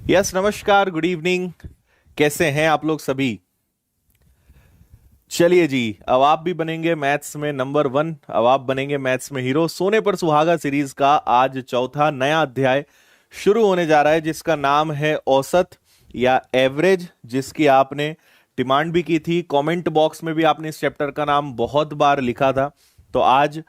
Yes, नमस्कार, good evening. कैसे हैं आप लोग सभी? चलिए जी, अब आप भी बनेंगे मैथ्स में नंबर वन। अब आप बनेंगे मैथ्स में हीरो। सोने पर सुहागा सीरीज का आज चौथा नया अध्याय शुरू होने जा रहा है, जिसका नाम है औसत या एवरेज, जिसकी आपने डिमांड भी की थी। कमेंट बॉक्स में भी आपने इस चैप्टर का नाम बहुत बार लिखा था। तो आज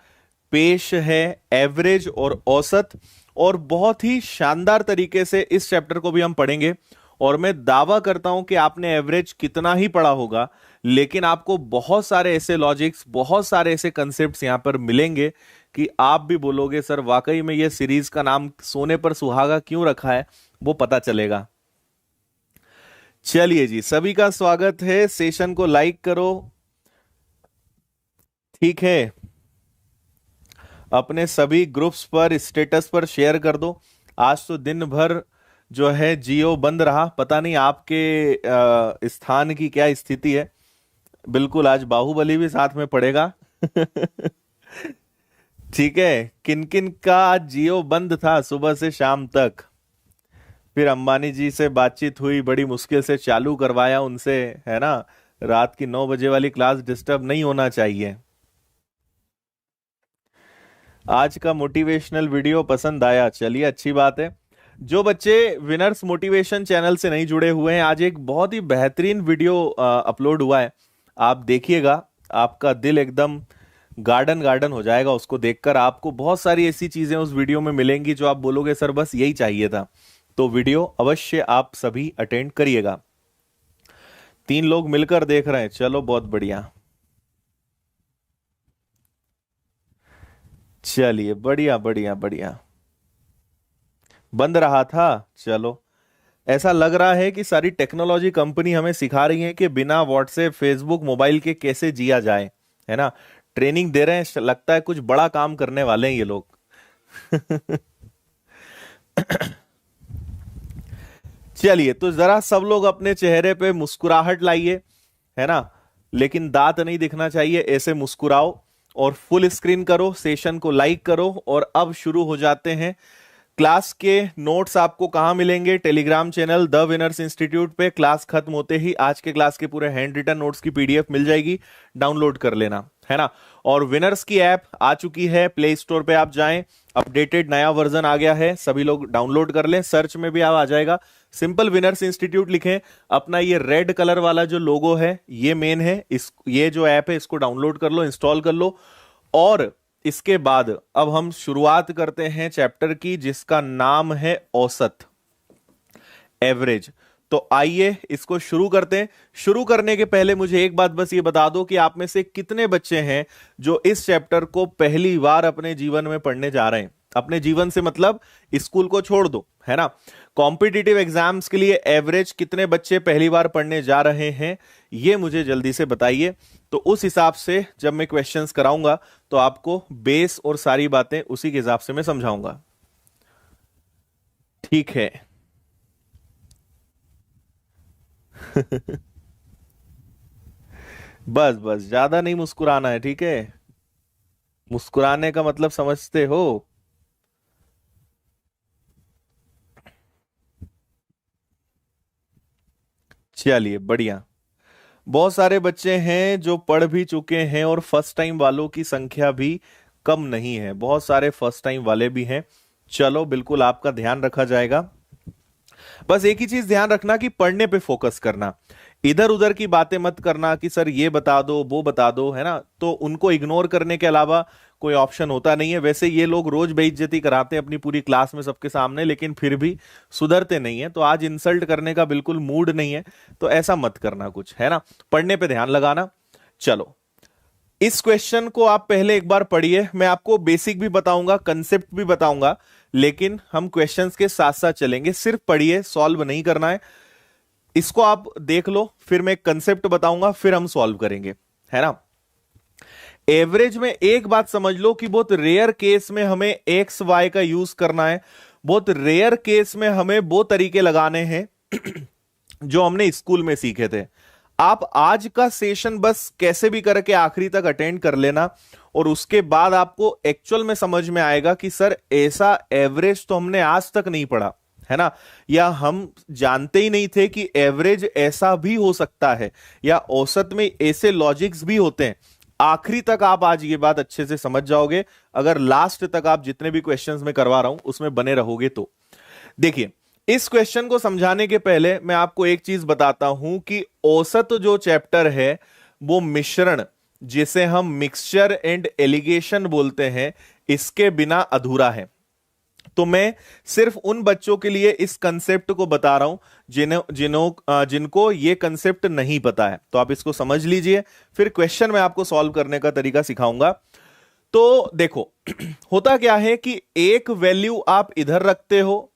पेश है एवरेज और औसत, और बहुत ही शानदार तरीके से इस चैप्टर को भी हम पढ़ेंगे। और मैं दावा करता हूं कि आपने एवरेज कितना ही पढ़ा होगा, लेकिन आपको बहुत सारे ऐसे लॉजिक्स, बहुत सारे ऐसे कंसेप्ट्स यहां पर मिलेंगे कि आप भी बोलोगे सर वाकई में ये सीरीज का नाम सोने पर सुहागा क्यों रखा है, वो पता चलेगा। चलिए जी, सभी का स्वागत है। सेशन को लाइक करो, ठीक है। अपने सभी ग्रुप्स पर, स्टेटस पर शेयर कर दो। आज तो दिन भर जो है जियो बंद रहा, पता नहीं आपके स्थान की क्या स्थिति है। बिल्कुल, आज बाहुबली भी साथ में पड़ेगा। ठीक है, किन किन का आज जियो बंद था सुबह से शाम तक। फिर अंबानी जी से बातचीत हुई, बड़ी मुश्किल से चालू करवाया उनसे, है ना। रात की 9 बजे वाली क्लास डिस्टर्ब नहीं होना चाहिए। आज का मोटिवेशनल वीडियो पसंद आया, चलिए अच्छी बात है। जो बच्चे विनर्स मोटिवेशन चैनल से नहीं जुड़े हुए हैं, आज एक बहुत ही बेहतरीन वीडियो अपलोड हुआ है, आप देखिएगा। आपका दिल एकदम गार्डन गार्डन हो जाएगा उसको देखकर। आपको बहुत सारी ऐसी चीजें उस वीडियो में मिलेंगी जो आप बोलोगे सर बस यही चाहिए था। तो वीडियो अवश्य आप सभी अटेंड करिएगा। 3 लोग मिलकर देख रहे हैं, चलो बहुत बढ़िया। चलिए, बढ़िया बढ़िया बढ़िया। बंद रहा था, चलो। ऐसा लग रहा है कि सारी टेक्नोलॉजी कंपनी हमें सिखा रही है कि बिना व्हाट्सएप, फेसबुक, मोबाइल के कैसे जिया जाए, है ना। ट्रेनिंग दे रहे हैं, लगता है कुछ बड़ा काम करने वाले हैं ये लोग। चलिए, तो जरा सब लोग अपने चेहरे पे मुस्कुराहट लाइए, है ना। लेकिन दांत नहीं दिखना चाहिए, ऐसे मुस्कुराओ। और फुल स्क्रीन करो, सेशन को लाइक करो, और अब शुरू हो जाते हैं। क्लास के नोट्स आपको कहां मिलेंगे? Telegram channel the winners institute पे। क्लास खत्म होते ही आज के क्लास के पूरे हैंड रिटन नोट्स की पीडीएफ मिल जाएगी, डाउनलोड कर लेना, है ना। और विनर्स की ऐप आ चुकी है, प्ले स्टोर पे आप जाएं, अपडेटेड नया वर्जन आ गया है, सभी लोग डाउनलोड कर लें। सर्च में भी आ जाएगा, सिंपल विनर्स इंस्टीट्यूट लिखें। अपना ये रेड कलर वाला जो लोगो है ये मेन है, ये जो ऐप है इसको डाउनलोड कर लो, इंस्टॉल कर लो। और इसके बाद अब हम शुरुआत करते हैं चैप्टर की, जिसका नाम है औसत, एवरेज। तो आइए इसको शुरू करते हैं। शुरू करने के पहले मुझे एक बात बस ये बता दो कि आप में से कितने बच्चे हैं जो इस चैप्टर को पहली बार अपने जीवन में पढ़ने जा रहे हैं। अपने जीवन से मतलब स्कूल को छोड़ दो, है ना। कॉम्पिटिटिव एग्जाम्स के लिए एवरेज कितने बच्चे पहली बार पढ़ने जा रहे हैं, ये मुझे जल्दी से बताइए। तो उस हिसाब से जब मैं क्वेश्चंस कराऊंगा तो आपको बेस और सारी बातें उसी के हिसाब से मैं समझाऊंगा, ठीक है। बस बस, ज्यादा नहीं मुस्कुराना है, ठीक है। मुस्कुराने का मतलब समझते हो? चलिए, बढ़िया। बहुत सारे बच्चे हैं जो पढ़ भी चुके हैं, और फर्स्ट टाइम वालों की संख्या भी कम नहीं है, बहुत सारे फर्स्ट टाइम वाले भी हैं। चलो, बिल्कुल आपका ध्यान रखा जाएगा। बस एक ही चीज ध्यान रखना कि पढ़ने पे फोकस करना, इधर उधर की बातें मत करना कि सर ये बता दो वो बता दो, है ना। तो उनको इग्नोर करने के अलावा कोई ऑप्शन होता नहीं है। वैसे ये लोग रोज बेइज्जती कराते हैं अपनी पूरी क्लास में सबके सामने, लेकिन फिर भी सुधरते नहीं है। तो आज इंसल्ट करने का बिल्कुल मूड नहीं है, तो ऐसा मत करना कुछ, है ना। पढ़ने पे ध्यान लगाना। चलो, इस क्वेश्चन को आप पहले एक बार पढ़िए। मैं आपको बेसिक भी बताऊंगा, कंसेप्ट भी बताऊंगा, लेकिन हम क्वेश्चंस के साथ साथ चलेंगे। सिर्फ पढ़िए, सॉल्व नहीं करना है। इसको आप देख लो, फिर मैं कंसेप्ट बताऊंगा, फिर हम सॉल्व करेंगे, है ना। एवरेज में एक बात समझ लो कि बहुत रेयर केस में हमें एक्स वाई का यूज करना है। बहुत रेयर केस में हमें वो तरीके लगाने हैं जो हमने स्कूल में सीखे थे। आप आज का सेशन बस कैसे भी करके आखिरी तक अटेंड कर लेना, और उसके बाद आपको एक्चुअल में समझ में आएगा कि सर ऐसा एवरेज तो हमने आज तक नहीं पढ़ा, है ना, या हम जानते ही नहीं थे कि एवरेज ऐसा भी हो सकता है, या औसत में ऐसे लॉजिक्स भी होते हैं। आखिरी तक आप आज ये बात अच्छे से समझ जाओगे अगर लास्ट तक आप जितने भी क्वेश्चंस में करवा रहा हूं उसमें बने रहोगे तो। देखिए, इस क्वेश्चन को समझाने के पहले मैं आपको एक चीज बताता हूं कि औसत जो चैप्टर है वो मिश्रण, जिसे हम मिक्सचर एंड एलिगेशन बोलते हैं, इसके बिना अधूरा है। तो मैं सिर्फ उन बच्चों के लिए इस कंसेप्ट को बता रहा हूं जिनको ये कंसेप्ट नहीं पता है। तो आप इसको समझ लीजिए, फिर क्वेश्चन मैं आपको सॉल्व करने का तरीका सिखाऊंगा। तो देखो होता क्या है कि एक वैल्यू आप इधर रखते हो,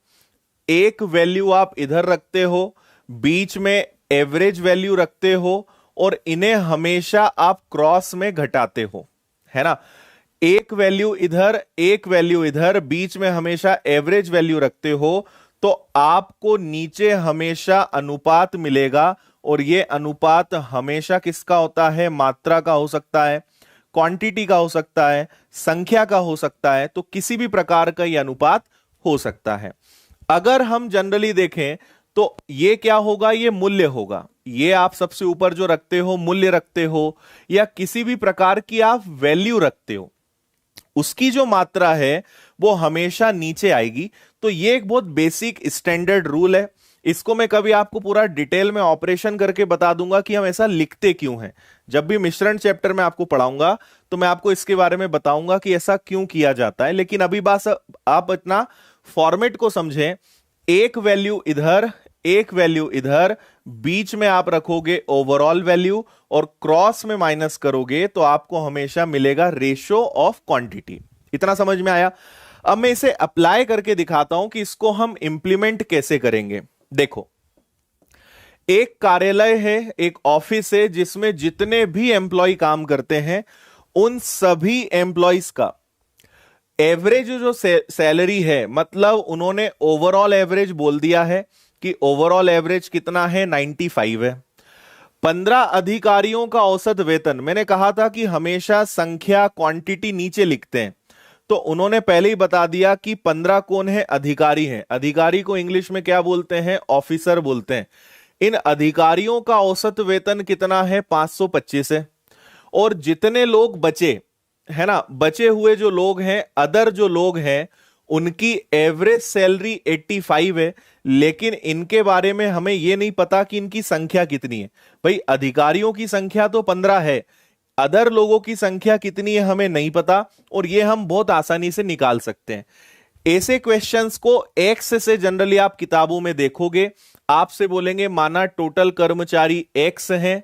एक वैल्यू आप इधर रखते हो, बीच में एवरेज वैल्यू रखते हो, और इन्हें हमेशा आप क्रॉस में घटाते हो, है ना। एक वैल्यू इधर, एक वैल्यू इधर, बीच में हमेशा एवरेज वैल्यू रखते हो, तो आपको नीचे हमेशा अनुपात मिलेगा। और यह अनुपात हमेशा किसका होता है? मात्रा का हो सकता है, क्वांटिटी का हो सकता है, संख्या का हो सकता है, तो किसी भी प्रकार का यह अनुपात हो सकता है। अगर हम जनरली देखें तो ये क्या होगा? ये मूल्य होगा। ये आप सबसे ऊपर जो रखते हो, मूल्य रखते हो, या किसी भी प्रकार की आप वैल्यू रखते हो, उसकी जो मात्रा है वो हमेशा नीचे आएगी। तो ये एक बहुत बेसिक स्टैंडर्ड रूल है। इसको मैं कभी आपको पूरा डिटेल में ऑपरेशन करके बता दूंगा कि हम ऐसा लिखते क्यों हैं। जब भी मिश्रण चैप्टर में आपको पढ़ाऊंगा तो मैं आपको इसके बारे में बताऊंगा कि ऐसा क्यों किया जाता है। लेकिन अभी बात आप इतना फॉर्मेट को समझें। एक वैल्यू इधर, एक वैल्यू इधर, बीच में आप रखोगे ओवरऑल वैल्यू और क्रॉस में माइनस करोगे तो आपको हमेशा मिलेगा रेशो ऑफ क्वांटिटी। इतना समझ में आया? अब मैं इसे अप्लाई करके दिखाता हूं कि इसको हम इंप्लीमेंट कैसे करेंगे। देखो, एक कार्यालय है, एक ऑफिस है, जिसमें जितने भी एम्प्लॉय काम करते हैं उन सभी एम्प्लॉयज का एवरेज जो सैलरी है, मतलब उन्होंने ओवरऑल एवरेज बोल दिया है कि ओवरऑल एवरेज कितना है? 95 है। 15 अधिकारियों का औसत वेतन, मैंने कहा था कि हमेशा संख्या क्वांटिटी नीचे लिखते हैं, तो उन्होंने पहले ही बता दिया कि 15 कौन है? अधिकारी हैं। अधिकारी को इंग्लिश में क्या बोलते हैं? ऑफिसर बोलते हैं। इन अधिकारियों का औसत वेतन कितना है? 525 है। और जितने लोग बचे, है ना, बचे हुए जो लोग हैं, अदर जो लोग हैं, उनकी एवरेज सैलरी 85 है। लेकिन इनके बारे में हमें यह नहीं पता कि इनकी संख्या कितनी है। भाई, अधिकारियों की संख्या तो 15 है, अदर लोगों की संख्या कितनी है हमें नहीं पता, और यह हम बहुत आसानी से निकाल सकते हैं। ऐसे क्वेश्चंस को एक्स से जनरली आप किताबों में देखोगे। आपसे बोलेंगे माना टोटल कर्मचारी एक्स हैं,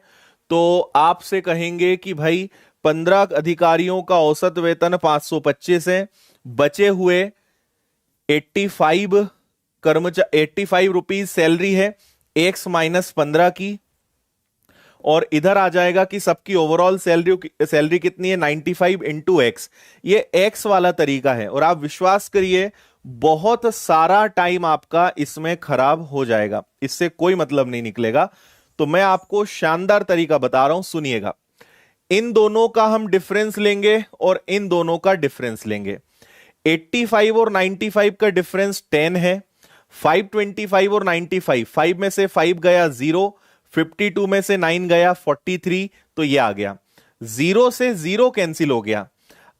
तो आपसे कहेंगे कि भाई 15 अधिकारियों का औसत वेतन 525 है, बचे हुए 85 रुपीज सैलरी है, एक्स माइनस 15 की, और इधर आ जाएगा कि सबकी ओवरऑल सैलरी कितनी है? 95 इंटू एक्स। ये एक्स वाला तरीका है, और आप विश्वास करिए बहुत सारा टाइम आपका इसमें खराब हो जाएगा, इससे कोई मतलब नहीं निकलेगा। तो मैं आपको शानदार तरीका बता रहा हूं, सुनिएगा। इन दोनों का हम डिफरेंस लेंगे और इन दोनों का डिफरेंस लेंगे। 85 और 95 का डिफरेंस 10 है। 525 और 95, 5 में से 5 गया 0, 52 में से 9 गया 43, तो ये आ गया। 0 से 0 कैंसिल हो गया।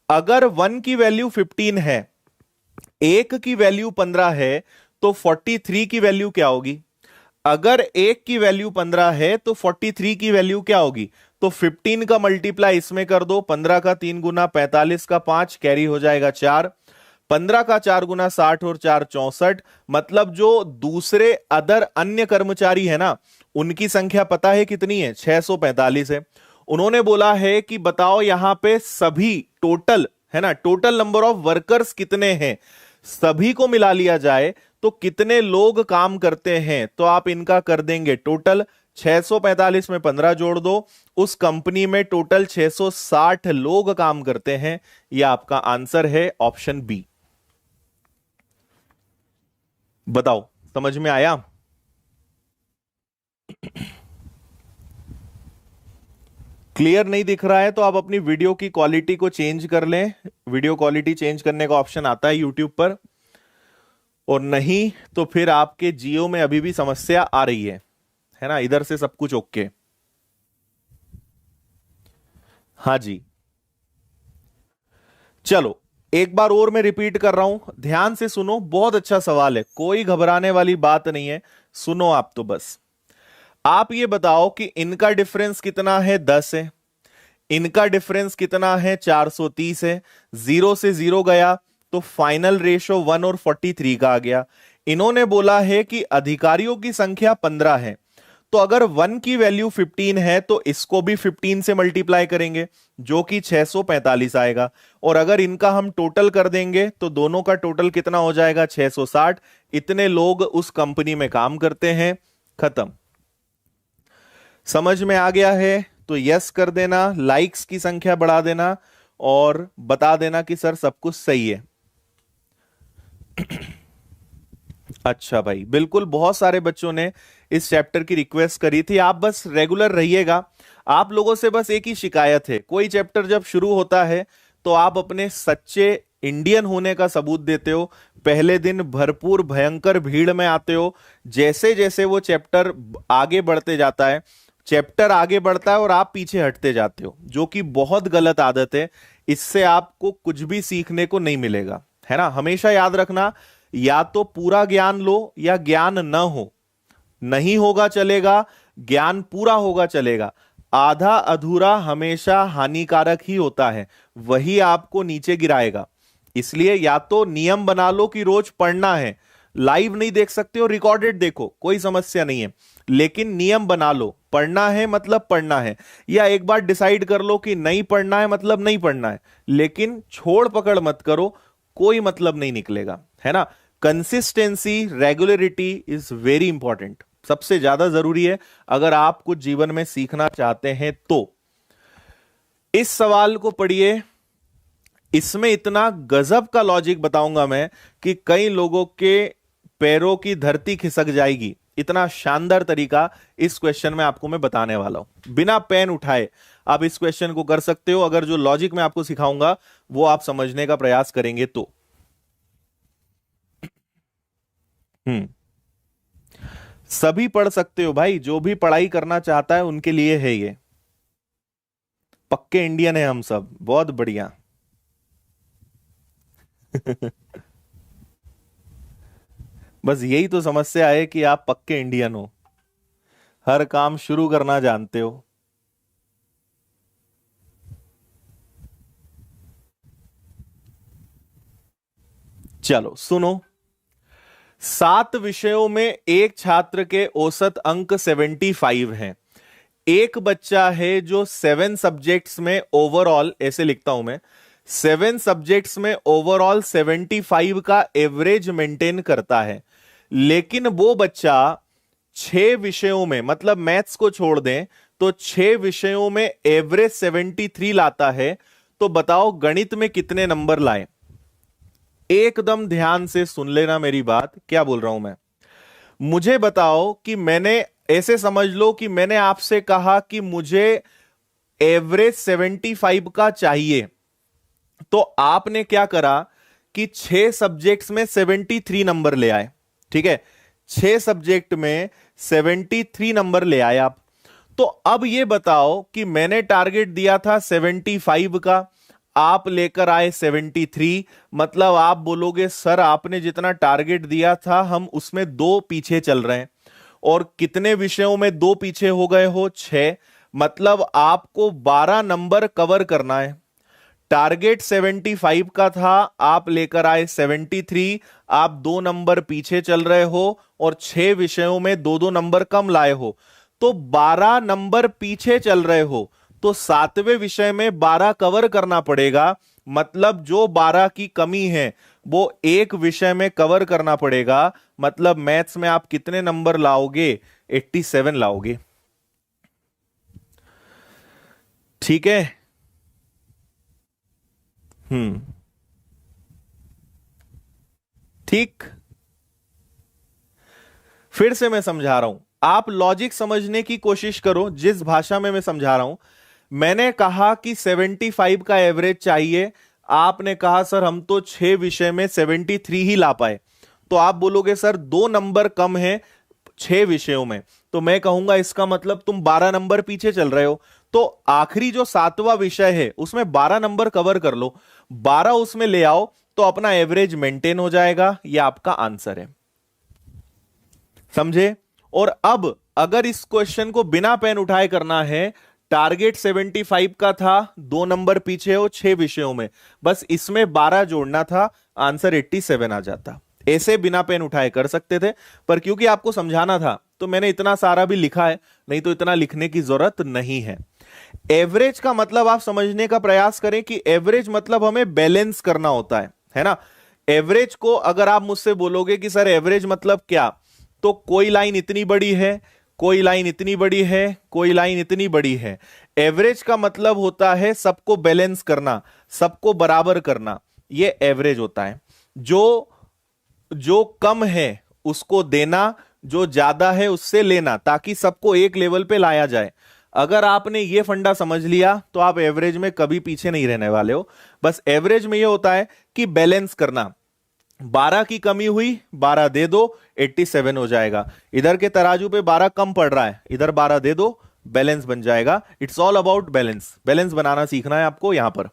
अगर 1 की वैल्यू 15 है, 1 की वैल्यू 15 है, तो 43 की वैल्यू क्या होगी? अगर 1 की वैल्यू 15 है तो 43 की वैल्यू क्या होगी? तो 15 का मल्टीप्लाई इसमें कर दो, 15 का 3 गुना 45 का 5, कैरी हो जाएगा 4, 15 का 4 गुना 60 और 4 64। मतलब जो दूसरे अदर अन्य कर्मचारी है ना, उनकी संख्या पता है कितनी है? 645 है। उन्होंने बोला है कि बताओ यहां पे सभी टोटल, है ना, टोटल नंबर ऑफ वर्कर्स कितने हैं, सभी को मिला लिया जाए तो कितने लोग काम करते हैं। तो आप इनका कर देंगे टोटल। 645 में 15 जोड़ दो, उस कंपनी में टोटल 660 लोग काम करते हैं। यह आपका आंसर है, ऑप्शन बी। बताओ, समझ में आया? क्लियर नहीं दिख रहा है तो आप अपनी वीडियो की क्वालिटी को चेंज कर लें। वीडियो क्वालिटी चेंज करने का ऑप्शन आता है यूट्यूब पर। और नहीं तो फिर आपके जियो में अभी भी समस्या आ रही है ना? इधर से सब कुछ ओके? हाँ जी। चलो एक बार और मैं रिपीट कर रहा हूं, ध्यान से सुनो, बहुत अच्छा सवाल है, कोई घबराने वाली बात नहीं है, सुनो आप तो बस। आप ये बताओ कि इनका डिफरेंस कितना है? 10 है। इनका डिफरेंस कितना है? 430 है। जीरो से जीरो गया तो फाइनल रेशो 1 और 43 का आ गया। इन्होंने बोला है कि अधिकारियों की संख्या 15 है, तो अगर 1 की वैल्यू 15 है तो इसको भी 15 से मल्टीप्लाई करेंगे, जो कि 645 आएगा। और अगर इनका हम टोटल कर देंगे तो दोनों का टोटल कितना हो जाएगा? 660। इतने लोग उस कंपनी में काम करते हैं। खत्म। समझ में आ गया है तो यस कर देना, लाइक्स की संख्या बढ़ा देना और बता देना कि सर सब कुछ सही है। अच्छा भाई, बिल्कुल, बहुत सारे बच्चों ने इस चैप्टर की रिक्वेस्ट करी थी, आप बस रेगुलर रहिएगा। आप लोगों से बस एक ही शिकायत है, कोई चैप्टर जब शुरू होता है तो आप अपने सच्चे इंडियन होने का सबूत देते हो, पहले दिन भरपूर भयंकर भीड़ में आते हो। जैसे जैसे वो चैप्टर आगे बढ़ते जाता है, चैप्टर आगे बढ़ता है और आप पीछे हटते जाते हो, जो कि बहुत गलत आदत है। इससे आपको कुछ भी सीखने को नहीं मिलेगा, है ना? हमेशा याद रखना, या तो पूरा ज्ञान लो या ज्ञान न हो। नहीं होगा चलेगा, ज्ञान पूरा होगा चलेगा। आधा अधूरा हमेशा हानिकारक ही होता है, वही आपको नीचे गिराएगा। इसलिए या तो नियम बना लो कि रोज पढ़ना है, लाइव नहीं देख सकते हो, रिकॉर्डेड देखो, कोई समस्या नहीं है, लेकिन नियम बना लो, पढ़ना है मतलब पढ़ना है। या एक बार डिसाइड कर लो कि नहीं पढ़ना है मतलब नहीं पढ़ना है, लेकिन छोड़ पकड़ मत करो, कोई मतलब नहीं निकलेगा, है ना? Consistency, regularity is very important, सबसे ज्यादा जरूरी है अगर आप कुछ जीवन में सीखना चाहते हैं तो। इस सवाल को पढ़िए, इसमें इतना गजब का लॉजिक बताऊंगा मैं कि कई लोगों के पैरों की धरती खिसक जाएगी। इतना शानदार तरीका इस क्वेश्चन में आपको मैं बताने वाला हूं, बिना पेन उठाए आप इस क्वेश्चन को कर सकते हो, अगर जो लॉजिक मैं आपको सिखाऊंगा वो आप समझने का प्रयास करेंगे तो। हम्म सभी पढ़ सकते हो भाई, जो भी पढ़ाई करना चाहता है उनके लिए है ये। पक्के इंडियन है हम सब, बहुत बढ़िया। बस यही तो समस्या है कि आप पक्के इंडियन हो, हर काम शुरू करना जानते हो। चलो सुनो, 7 विषयों में एक छात्र के औसत अंक 75 हैं। एक बच्चा है जो 7 सब्जेक्ट्स में ओवरऑल, ऐसे लिखता हूं मैं, 7 सब्जेक्ट्स में ओवरऑल 75 का एवरेज मेंटेन करता है, लेकिन वो बच्चा 6 विषयों में, मतलब मैथ्स को छोड़ दें तो 6 विषयों में एवरेज 73 लाता है। तो बताओ गणित में कितने नंबर लाए? एकदम ध्यान से सुन लेना मेरी बात, क्या बोल रहा हूं मैं। मुझे बताओ कि मैंने, ऐसे समझ लो कि मैंने आपसे कहा कि मुझे एवरेज 75 का चाहिए, तो आपने क्या करा कि 6 सब्जेक्ट्स में 73 नंबर ले आए। ठीक है, 6 सब्जेक्ट में 73 नंबर ले आए आप। तो अब ये बताओ कि मैंने टारगेट दिया था 75 का, आप लेकर आए 73, मतलब आप बोलोगे सर आपने जितना टारगेट दिया था हम उसमें 2 पीछे चल रहे हैं। और कितने विषयों में 2 पीछे हो गए हो? 6, मतलब आपको 12 नंबर कवर करना है। टारगेट 75 का था, आप लेकर आए 73, आप 2 नंबर पीछे चल रहे हो और 6 विषयों में 2-2 नंबर कम लाए हो, तो 12 नंबर पीछे चल रहे हो, तो 7वें विषय में 12 कवर करना पड़ेगा। मतलब जो 12 की कमी है वो एक विषय में कवर करना पड़ेगा। मतलब मैथ्स में आप कितने नंबर लाओगे? 87 लाओगे। ठीक है। हम्म ठीक, फिर से मैं समझा रहा हूं, आप लॉजिक समझने की कोशिश करो जिस भाषा में मैं समझा रहा हूं। मैंने कहा कि 75 का एवरेज चाहिए, आपने कहा सर हम तो 6 विषय में 73 ही ला पाए, तो आप बोलोगे सर 2 नंबर कम है 6 विषयों में, तो मैं कहूंगा इसका मतलब तुम 12 नंबर पीछे चल रहे हो। तो आखिरी जो 7वां विषय है उसमें 12 नंबर कवर कर लो, 12 उसमें ले आओ, तो अपना एवरेज मेंटेन हो जाएगा। यह आपका आंसर है, समझे। और अब अगर इस क्वेश्चन को बिना पेन उठाए करना है, टारगेट 75 का था, 2 नंबर पीछे हो 6 विषयों में, बस इसमें 12 जोड़ना था, आंसर 87 आ जाता। ऐसे बिना पेन उठाए कर सकते थे, पर क्योंकि आपको समझाना था तो मैंने इतना सारा भी लिखा है, नहीं तो इतना लिखने की जरूरत नहीं है। एवरेज का मतलब आप समझने का प्रयास करें कि एवरेज मतलब हमें बैलेंस करना होता है ना। एवरेज को अगर आप मुझसे बोलोगे कि सर एवरेज मतलब क्या, तो कोई लाइन इतनी बड़ी है, कोई लाइन इतनी बड़ी है, कोई लाइन इतनी बड़ी है। एवरेज का मतलब होता है सबको बैलेंस करना, सबको बराबर करना, यह एवरेज होता है। जो जो कम है उसको देना, जो ज्यादा है उससे लेना, ताकि सबको एक लेवल पे लाया जाए। अगर आपने ये फंडा समझ लिया तो आप एवरेज में कभी पीछे नहीं रहने वाले हो। बस एवरेज में ये होता है कि बैलेंस करना, 12 की कमी हुई, 12 दे दो, 87 हो जाएगा। इधर के तराजू पे 12 कम पड़ रहा है, इधर 12 दे दो, बैलेंस बन जाएगा। It's all about balance, balance बनाना सीखना है आपको यहां पर।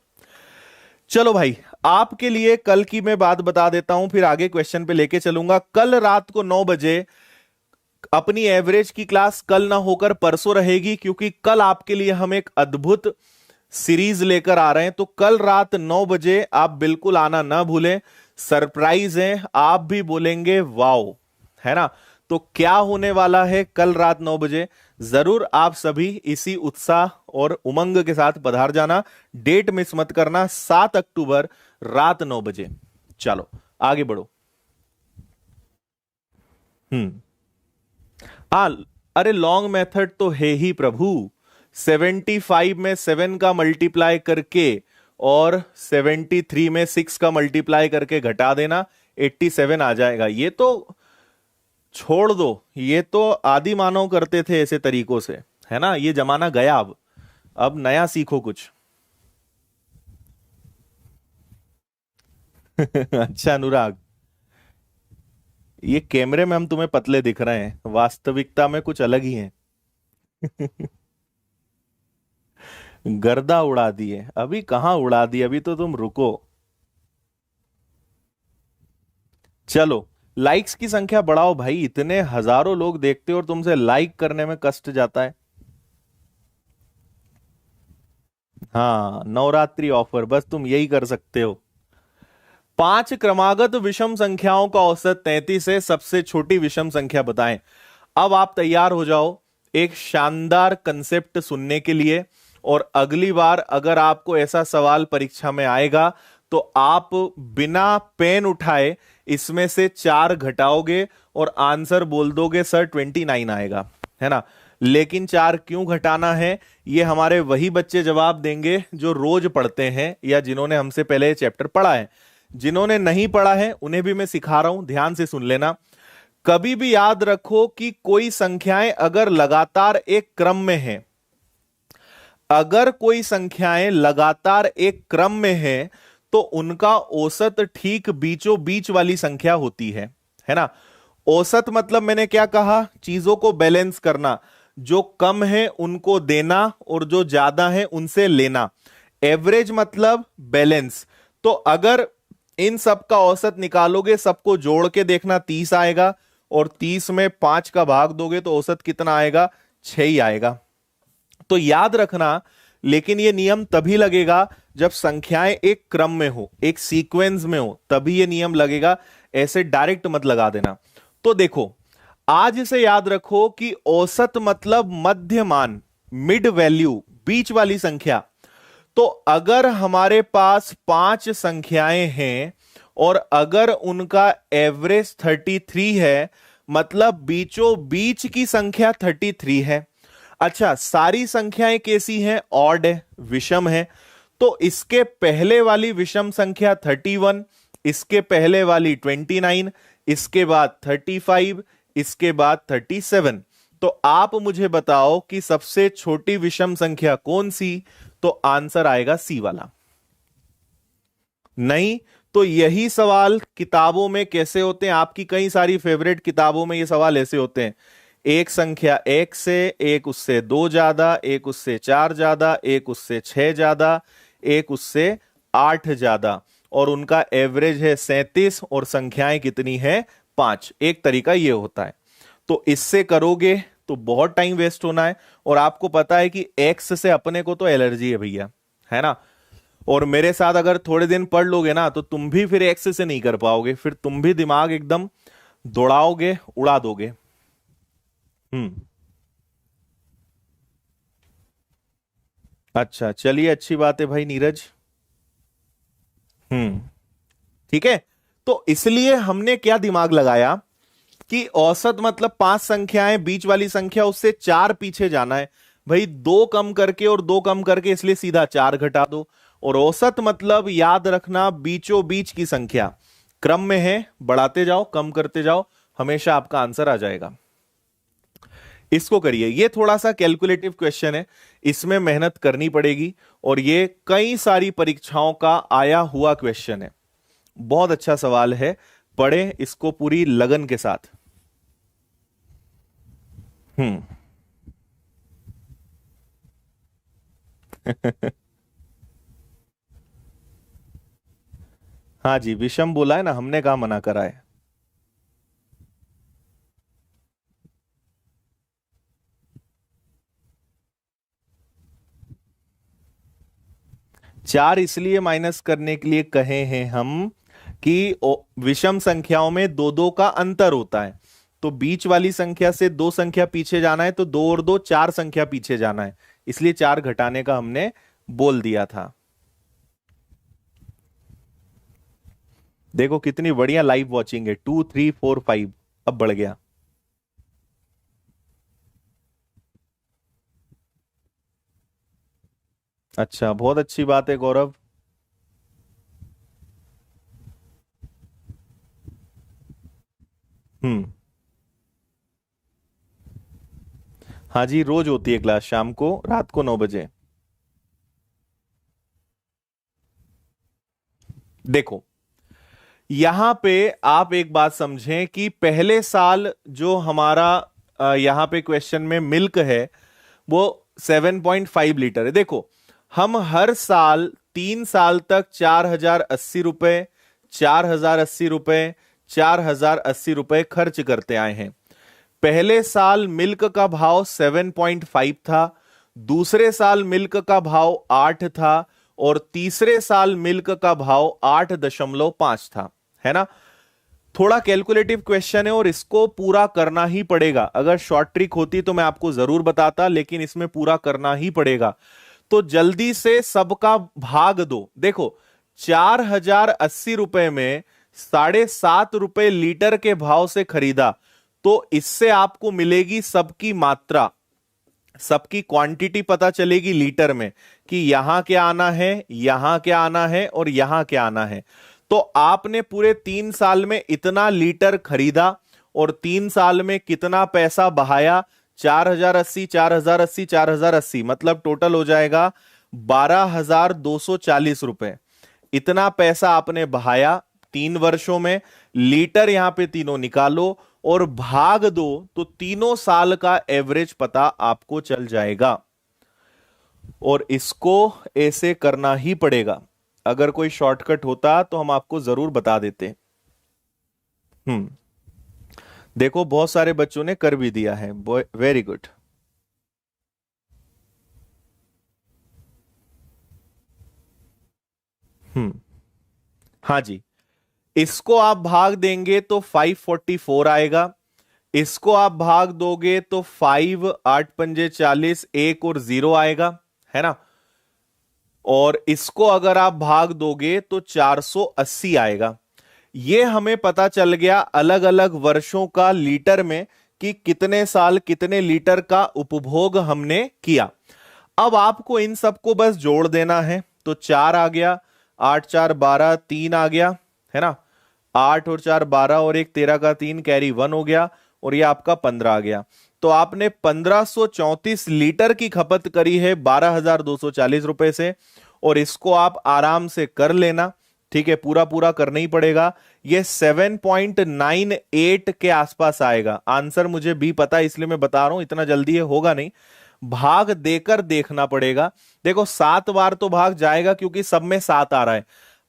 चलो भाई, आपके लिए कल की मैं बात बता देता हूं, फिर आगे क्वेश्चन पे लेके चलूंगा। कल रात को 9 बजे अपनी एवरेज की क्लास कल ना होकर परसों रहेगी, क्योंकि कल आपके लिए हम एक अद्भुत सीरीज लेकर आ रहे हैं। तो कल रात 9 बजे आप बिल्कुल आना ना भूलें, सरप्राइज है, आप भी बोलेंगे वाओ, है ना। तो क्या होने वाला है कल रात 9 बजे, जरूर आप सभी इसी उत्साह और उमंग के साथ पधार जाना। डेट मिस मत करना, 7 अक्टूबर रात 9 बजे। चलो आगे बढ़ो। हम्म हाँ, अरे लॉन्ग मेथड तो है ही प्रभु। 75 में 7 का मल्टीप्लाई करके और 73 में 6 का मल्टीप्लाई करके घटा देना, 87 आ जाएगा। ये तो छोड़ दो, ये तो आदि मानव करते थे ऐसे तरीकों से, है ना। ये जमाना गया, अब नया सीखो कुछ। अच्छा अनुराग, ये कैमरे में हम तुम्हें पतले दिख रहे हैं, वास्तविकता में कुछ अलग ही हैं। गर्दा उड़ा दिए, अभी कहां उड़ा दिए, अभी तो तुम रुको। चलो लाइक्स की संख्या बढ़ाओ भाई, इतने हजारों लोग देखते हो और तुमसे लाइक करने में कष्ट जाता है। हाँ, नवरात्रि ऑफर, बस तुम यही कर सकते हो। 5 क्रमागत विषम संख्याओं का औसत 33 है, सबसे छोटी विषम संख्या बताएं। अब आप तैयार हो जाओ एक शानदार कंसेप्ट सुनने के लिए, और अगली बार अगर आपको ऐसा सवाल परीक्षा में आएगा तो आप बिना पेन उठाए इसमें से 4 घटाओगे और आंसर बोल दोगे सर 29 आएगा, है ना। लेकिन 4 क्यों घटाना है, ये हमारे वही बच्चे जवाब देंगे जो रोज पढ़ते हैं या जिन्होंने हमसे पहले चैप्टर पढ़ा है। जिन्होंने नहीं पढ़ा है उन्हें भी मैं सिखा रहा हूं, ध्यान से सुन लेना। कभी भी याद रखो कि कोई संख्याएं अगर लगातार एक क्रम में हैं, अगर कोई संख्याएं लगातार एक क्रम में हैं, तो उनका औसत ठीक बीचों बीच वाली संख्या होती है ना। औसत मतलब मैंने क्या कहा, चीजों को बैलेंस करना, जो कम है उनको देना और जो ज्यादा है उनसे लेना। एवरेज मतलब बैलेंस। तो अगर इन सब का औसत निकालोगे, सबको जोड़ के देखना, 30 आएगा, और 30 में 5 का भाग दोगे तो औसत कितना आएगा, 6 ही आएगा। तो याद रखना, लेकिन यह नियम तभी लगेगा जब संख्याएं एक क्रम में हो, एक सीक्वेंस में हो, तभी यह नियम लगेगा, ऐसे डायरेक्ट मत लगा देना। तो देखो, आज इसे याद रखो कि औसत मतलब मध्यमान, मिड वैल्यू, बीच वाली संख्या। तो अगर हमारे पास 5 संख्याएं हैं और अगर उनका एवरेज 33 है, मतलब बीचों बीच की संख्या 33 है। अच्छा, सारी संख्याएं कैसी हैं, ऑड है, विषम है। तो इसके पहले वाली विषम संख्या 31, इसके पहले वाली 29, इसके बाद 35, इसके बाद 37। तो आप मुझे बताओ कि सबसे छोटी विषम संख्या कौन सी, तो आंसर आएगा सी वाला। नहीं तो यही सवाल किताबों में कैसे होते हैं, आपकी कई सारी फेवरेट किताबों में ये सवाल ऐसे होते हैं, एक संख्या एक से, एक उससे दो ज्यादा, एक उससे चार ज्यादा, एक उससे छह ज्यादा, एक उससे आठ ज्यादा, और उनका एवरेज है 37 और संख्याएं कितनी है 5। एक तरीका ये होता है। तो इससे करोगे तो बहुत टाइम वेस्ट होना है, और आपको पता है कि एक्स से अपने को तो एलर्जी है भैया, है ना। और मेरे साथ अगर थोड़े दिन पढ़ लोगे ना तो तुम भी फिर एक्स से नहीं कर पाओगे, फिर तुम भी दिमाग एकदम दौड़ाओगे, उड़ा दोगे। हम्म। अच्छा चलिए, अच्छी बात है भाई नीरज। हम्म। ठीक है। तो इसलिए हमने क्या दिमाग लगाया कि औसत मतलब 5 संख्याएं, बीच वाली संख्या उससे 4 पीछे जाना है भाई, 2 कम करके और 2 कम करके, इसलिए सीधा 4 घटा दो। और औसत मतलब याद रखना बीचों बीच की संख्या, क्रम में है, बढ़ाते जाओ कम करते जाओ, हमेशा आपका आंसर आ जाएगा। इसको करिए, ये थोड़ा सा कैलकुलेटिव क्वेश्चन है, इसमें मेहनत करनी पड़ेगी, और ये कई सारी परीक्षाओं का आया हुआ क्वेश्चन है। बहुत अच्छा सवाल है, पढ़े इसको पूरी लगन के साथ। हम्म। हाँ जी, विषम बोला है ना, हमने कहा मना करा है। 4 इसलिए माइनस करने के लिए कहे हैं हम कि विषम संख्याओं में दो दो का अंतर होता है, तो बीच वाली संख्या से 2 संख्या पीछे जाना है, तो 2 और 2 4 संख्या पीछे जाना है, इसलिए 4 घटाने का हमने बोल दिया था। देखो कितनी बढ़िया लाइव वॉचिंग है, 2 3 4 5, अब बढ़ गया। अच्छा, बहुत अच्छी बात है गौरव। हम्म। हाँ जी, रोज होती है क्लास, शाम को, रात को 9 बजे। देखो यहां पे आप एक बात समझें कि पहले साल जो हमारा यहां पे क्वेश्चन में मिल्क है वो 7.5 लीटर है। देखो हम हर साल 3 साल तक 4,080 रुपए, 4,080 रुपए, 4,080 रुपए खर्च करते आए हैं। पहले साल मिल्क का भाव 7.5 था, दूसरे साल मिल्क का भाव 8 था, और तीसरे साल मिल्क का भाव 8.5 था, है ना। थोड़ा कैलकुलेटिव क्वेश्चन है और इसको पूरा करना ही पड़ेगा। अगर शॉर्ट ट्रिक होती तो मैं आपको जरूर बताता, लेकिन इसमें पूरा करना ही पड़ेगा। तो जल्दी से सबका भाग दो। देखो 4,080 रुपए में 7.5 रुपए लीटर के भाव से खरीदा, तो इससे आपको मिलेगी सबकी मात्रा, सबकी क्वांटिटी पता चलेगी लीटर में, कि यहां क्या आना है, यहां क्या आना है, और यहां क्या आना है। तो आपने पूरे 3 साल में इतना लीटर खरीदा और 3 साल में कितना पैसा बहाया, 4,080, 4,080, 4,080, मतलब टोटल हो जाएगा 12,240 रुपए। इतना पैसा आपने बहाया 3 वर्षों में। लीटर यहां पे तीनों निकालो और भाग दो, तो तीनों साल का एवरेज पता आपको चल जाएगा। और इसको ऐसे करना ही पड़ेगा, अगर कोई शॉर्टकट होता तो हम आपको जरूर बता देते। हम्म। देखो बहुत सारे बच्चों ने कर भी दिया है, वेरी गुड। हम्म। हाँ जी, इसको आप भाग देंगे तो 544 आएगा, इसको आप भाग दोगे तो 5 8 पंजे 40, एक और 0 आएगा, है ना। और इसको अगर आप भाग दोगे तो 480 आएगा। यह हमें पता चल गया अलग अलग वर्षों का लीटर में, कि कितने साल कितने लीटर का उपभोग हमने किया। अब आपको इन सबको बस जोड़ देना है, तो 4 आ गया, 8 4 12, 3 आ गया, है ना। 8 और 4 12, और एक 13 का 3, कैरी 1 हो गया, और ये आपका 15 आ गया। तो आपने 1534 लीटर की खपत करी है 12,240 रुपए से, और इसको आप आराम से कर लेना, ठीक है, पूरा पूरा करना ही पड़ेगा। ये 7.98 के आसपास आएगा आंसर, मुझे भी पता है इसलिए मैं बता रहा हूं, इतना जल्दी ये होगा नहीं, भाग देकर देखना पड़ेगा। देखो 7 बार तो भाग जाएगा क्योंकि सब में 7 आ रहा है,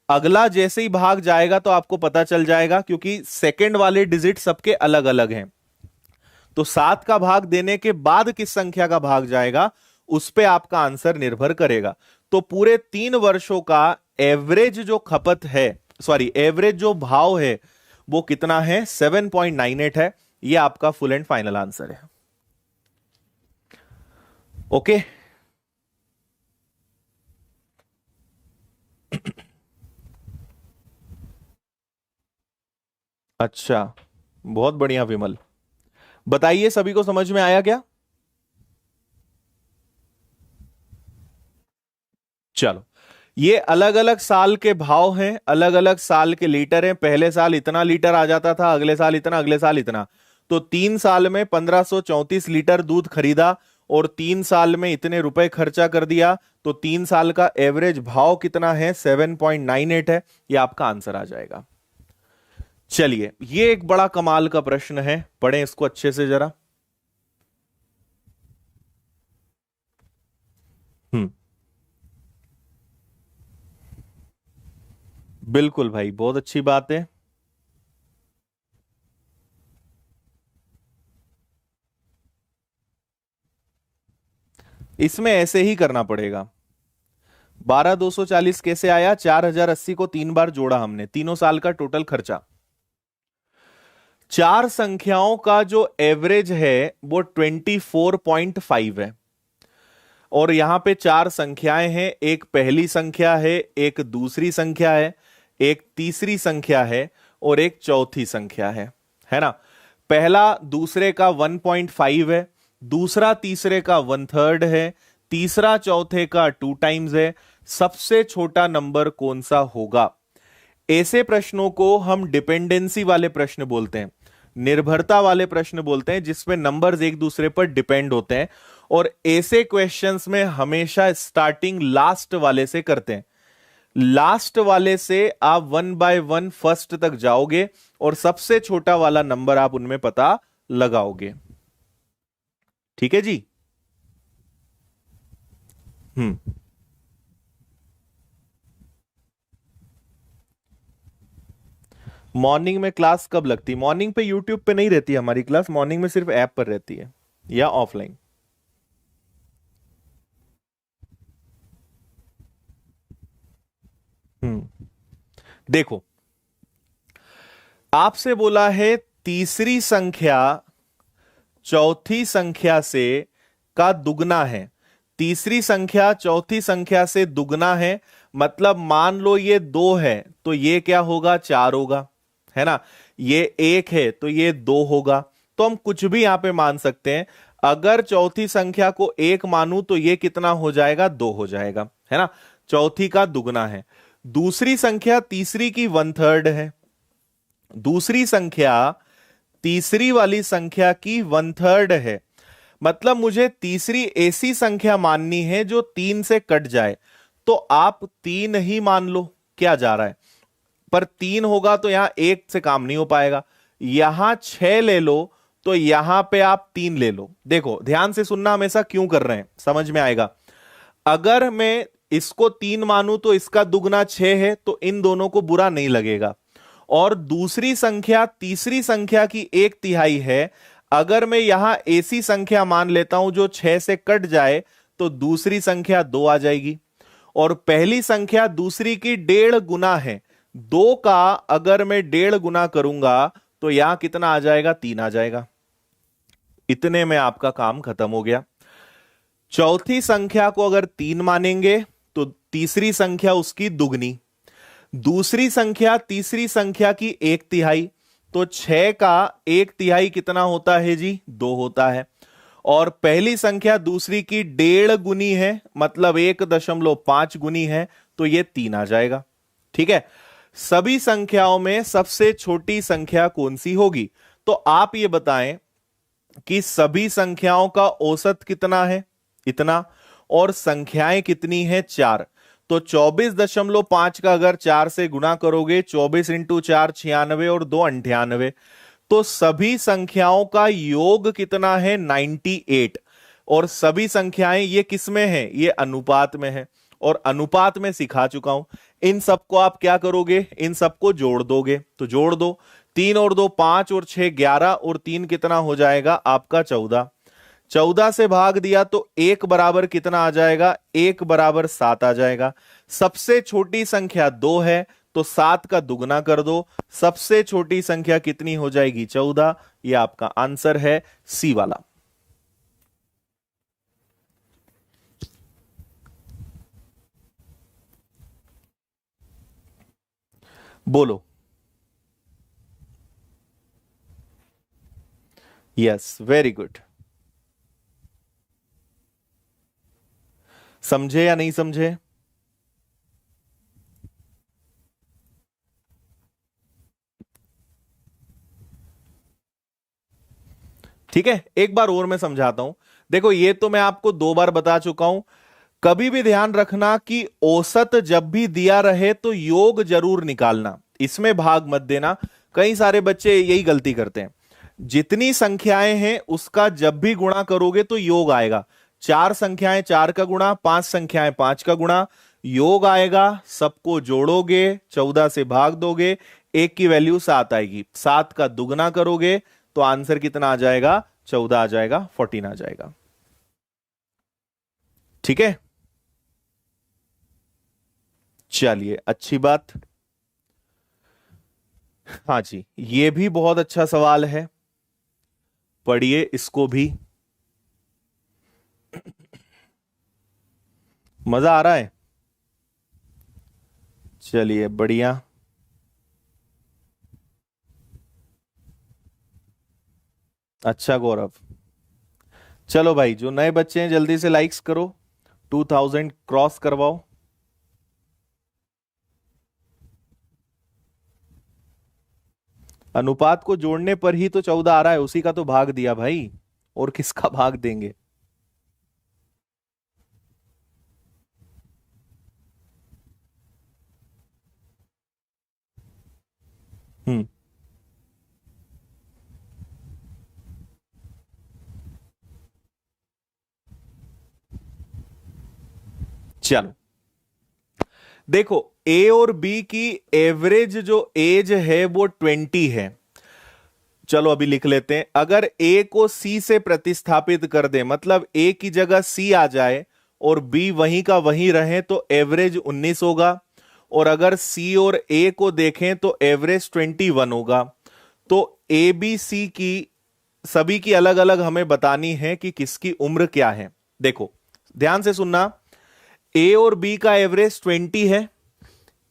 अगला जैसे ही भाग जाएगा तो आपको पता चल जाएगा क्योंकि सेकंड वाले डिजिट सबके अलग अलग हैं। तो 7 का भाग देने के बाद किस संख्या का भाग जाएगा उस पे आपका आंसर निर्भर करेगा। तो पूरे 3 वर्षों का एवरेज जो खपत है, सॉरी एवरेज जो भाव है वो कितना है, 7.98 है। ये आपका फुल एंड फाइनल आंसर है। ओके अच्छा, बहुत बढ़िया विमल, बताइए सभी को समझ में आया क्या? चलो, ये अलग अलग साल के भाव हैं, अलग अलग साल के लीटर हैं। पहले साल इतना लीटर आ जाता था, अगले साल इतना, अगले साल इतना। तो 3 साल में 1534 लीटर दूध खरीदा और 3 साल में इतने रुपए खर्चा कर दिया, तो 3 साल का एवरेज भाव कितना है, 7.98 है। ये आपका आंसर आ जाएगा। चलिए, ये एक बड़ा कमाल का प्रश्न है, पढ़ें इसको अच्छे से जरा। हम्म, बिल्कुल भाई, बहुत अच्छी बात है। इसमें ऐसे ही करना पड़ेगा। 12,240 कैसे आया, 4,080 को 3 बार जोड़ा हमने, तीनों साल का टोटल खर्चा। चार संख्याओं का जो एवरेज है वो 24.5 है, और यहां पे 4 संख्याएं हैं, एक पहली संख्या है, एक दूसरी संख्या है, एक तीसरी संख्या है और एक चौथी संख्या है ना। पहला दूसरे का 1.5 है, दूसरा तीसरे का 1/3 है, तीसरा चौथे का 2 टाइम्स है। सबसे छोटा नंबर कौन सा होगा? ऐसे प्रश्नों को हम डिपेंडेंसी वाले प्रश्न बोलते हैं, निर्भरता वाले प्रश्न बोलते हैं, जिसमें नंबर्स एक दूसरे पर डिपेंड होते हैं। और ऐसे क्वेश्चंस में हमेशा स्टार्टिंग लास्ट वाले से करते हैं। लास्ट वाले से आप 1 बाय 1 फर्स्ट तक जाओगे और सबसे छोटा वाला नंबर आप उनमें पता लगाओगे। ठीक है जी। हम्म, मॉर्निंग में क्लास कब लगती? मॉर्निंग पे यूट्यूब पे नहीं रहती हमारी क्लास, मॉर्निंग में सिर्फ ऐप पर रहती है या ऑफलाइन। देखो, आपसे बोला है तीसरी संख्या चौथी संख्या से का दुगना है। तीसरी संख्या चौथी संख्या से दुगना है, मतलब मान लो ये 2 है तो ये क्या होगा, 4 होगा, है ना। ये 1 है तो ये 2 होगा। तो हम कुछ भी यहां पे मान सकते हैं। अगर चौथी संख्या को 1 मानूं तो ये कितना हो जाएगा, 2 हो जाएगा, है ना। चौथी का दुगना है। दूसरी संख्या तीसरी की 1/3 है। दूसरी संख्या तीसरी वाली संख्या की 1/3 है, मतलब मुझे तीसरी ऐसी संख्या माननी है जो 3 से कट जाए। तो आप 3 ही मान लो, क्या जा रहा है, पर 3 होगा तो यहां 1 से काम नहीं हो पाएगा। यहां 6 ले लो तो यहां पे आप 3 ले लो। देखो ध्यान से सुनना, हमेशा क्यों कर रहे हैं समझ में आएगा। अगर मैं इसको 3 मानूं तो इसका दुगना 6 है, तो इन दोनों को बुरा नहीं लगेगा। और दूसरी संख्या तीसरी संख्या की 1/3 है। अगर मैं यहां ऐसी संख्या मान लेता हूं जो 6 से कट जाए तो दूसरी संख्या 2 आ जाएगी। और पहली संख्या दूसरी की 1.5 गुना है। 2 का अगर मैं 1.5 गुना करूंगा तो यहां कितना आ जाएगा, 3 आ जाएगा। इतने में आपका काम खत्म हो गया। चौथी संख्या को अगर 3 मानेंगे तो तीसरी संख्या उसकी दुगनी। दूसरी संख्या तीसरी संख्या की 1/3, तो 6 का 1/3 कितना होता है जी, 2 होता है। और पहली संख्या दूसरी की 1.5 गुनी है, मतलब 1.5 गुनी है, तो ये 3 आ जाएगा। ठीक है। सभी संख्याओं में सबसे छोटी संख्या कौन सी होगी? तो आप ये बताएं कि सभी संख्याओं का औसत कितना है, इतना, और संख्याएं कितनी है, 4। तो 24.5 का अगर 4 से गुना करोगे, 24 इंटू 4 96 और 2 98, तो सभी संख्याओं का योग कितना है? 98। और सभी संख्याएं ये किस में है? ये अनुपात में है, और अनुपात में सिखा चुका हूं। इन सबको आप क्या करोगे? इन सबको जोड़ दोगे, तो जोड़ दो। 3 और 2 5 और 6 11 और 3 कितना हो जाएगा आपका? 14। 14 से भाग दिया तो 1 बराबर कितना आ जाएगा? 1 बराबर 7 आ जाएगा। सबसे छोटी संख्या 2 है, तो 7 का दुगना कर दो। सबसे छोटी संख्या कितनी हो जाएगी? 14। यह आपका आंसर है, सी वाला। बोलो। Yes, very good. समझे या नहीं समझे? ठीक है, एक बार और मैं समझाता हूं। देखो, ये तो मैं आपको 2 बार बता चुका हूं। कभी भी ध्यान रखना कि औसत जब भी दिया रहे तो योग जरूर निकालना, इसमें भाग मत देना। कई सारे बच्चे यही गलती करते हैं। जितनी संख्याएं हैं उसका जब भी गुणा करोगे तो योग आएगा। 4 संख्याएं 4 का गुणा, 5 संख्याएं 5 का गुणा, योग आएगा। सबको जोड़ोगे, 14 से भाग दोगे, 1 की वैल्यू 7 आएगी। 7 का दुगना करोगे तो आंसर कितना आ जाएगा? 14 आ जाएगा, 14 आ जाएगा। ठीक है, चलिए, अच्छी बात। हाँ जी, ये भी बहुत अच्छा सवाल है, पढ़िए इसको भी। मजा आ रहा है? चलिए, बढ़िया। अच्छा गौरव, चलो भाई, जो नए बच्चे हैं जल्दी से लाइक्स करो, 2000 क्रॉस करवाओ। अनुपात को जोड़ने पर ही तो 14 आ रहा है, उसी का तो भाग दिया भाई, और किसका भाग देंगे? हम्म। चलो, देखो, ए और बी की एवरेज जो एज है वो 20 है। चलो अभी लिख लेते हैं। अगर ए को सी से प्रतिस्थापित कर दे, मतलब ए की जगह सी आ जाए और बी वहीं का वहीं रहे, तो एवरेज 19 होगा। और अगर सी और ए को देखें तो एवरेज 21 होगा। तो ए बी सी की सभी की अलग अलग हमें बतानी है कि किसकी उम्र क्या है। देखो, ध्यान से सुनना। ए और बी का एवरेज 20 है।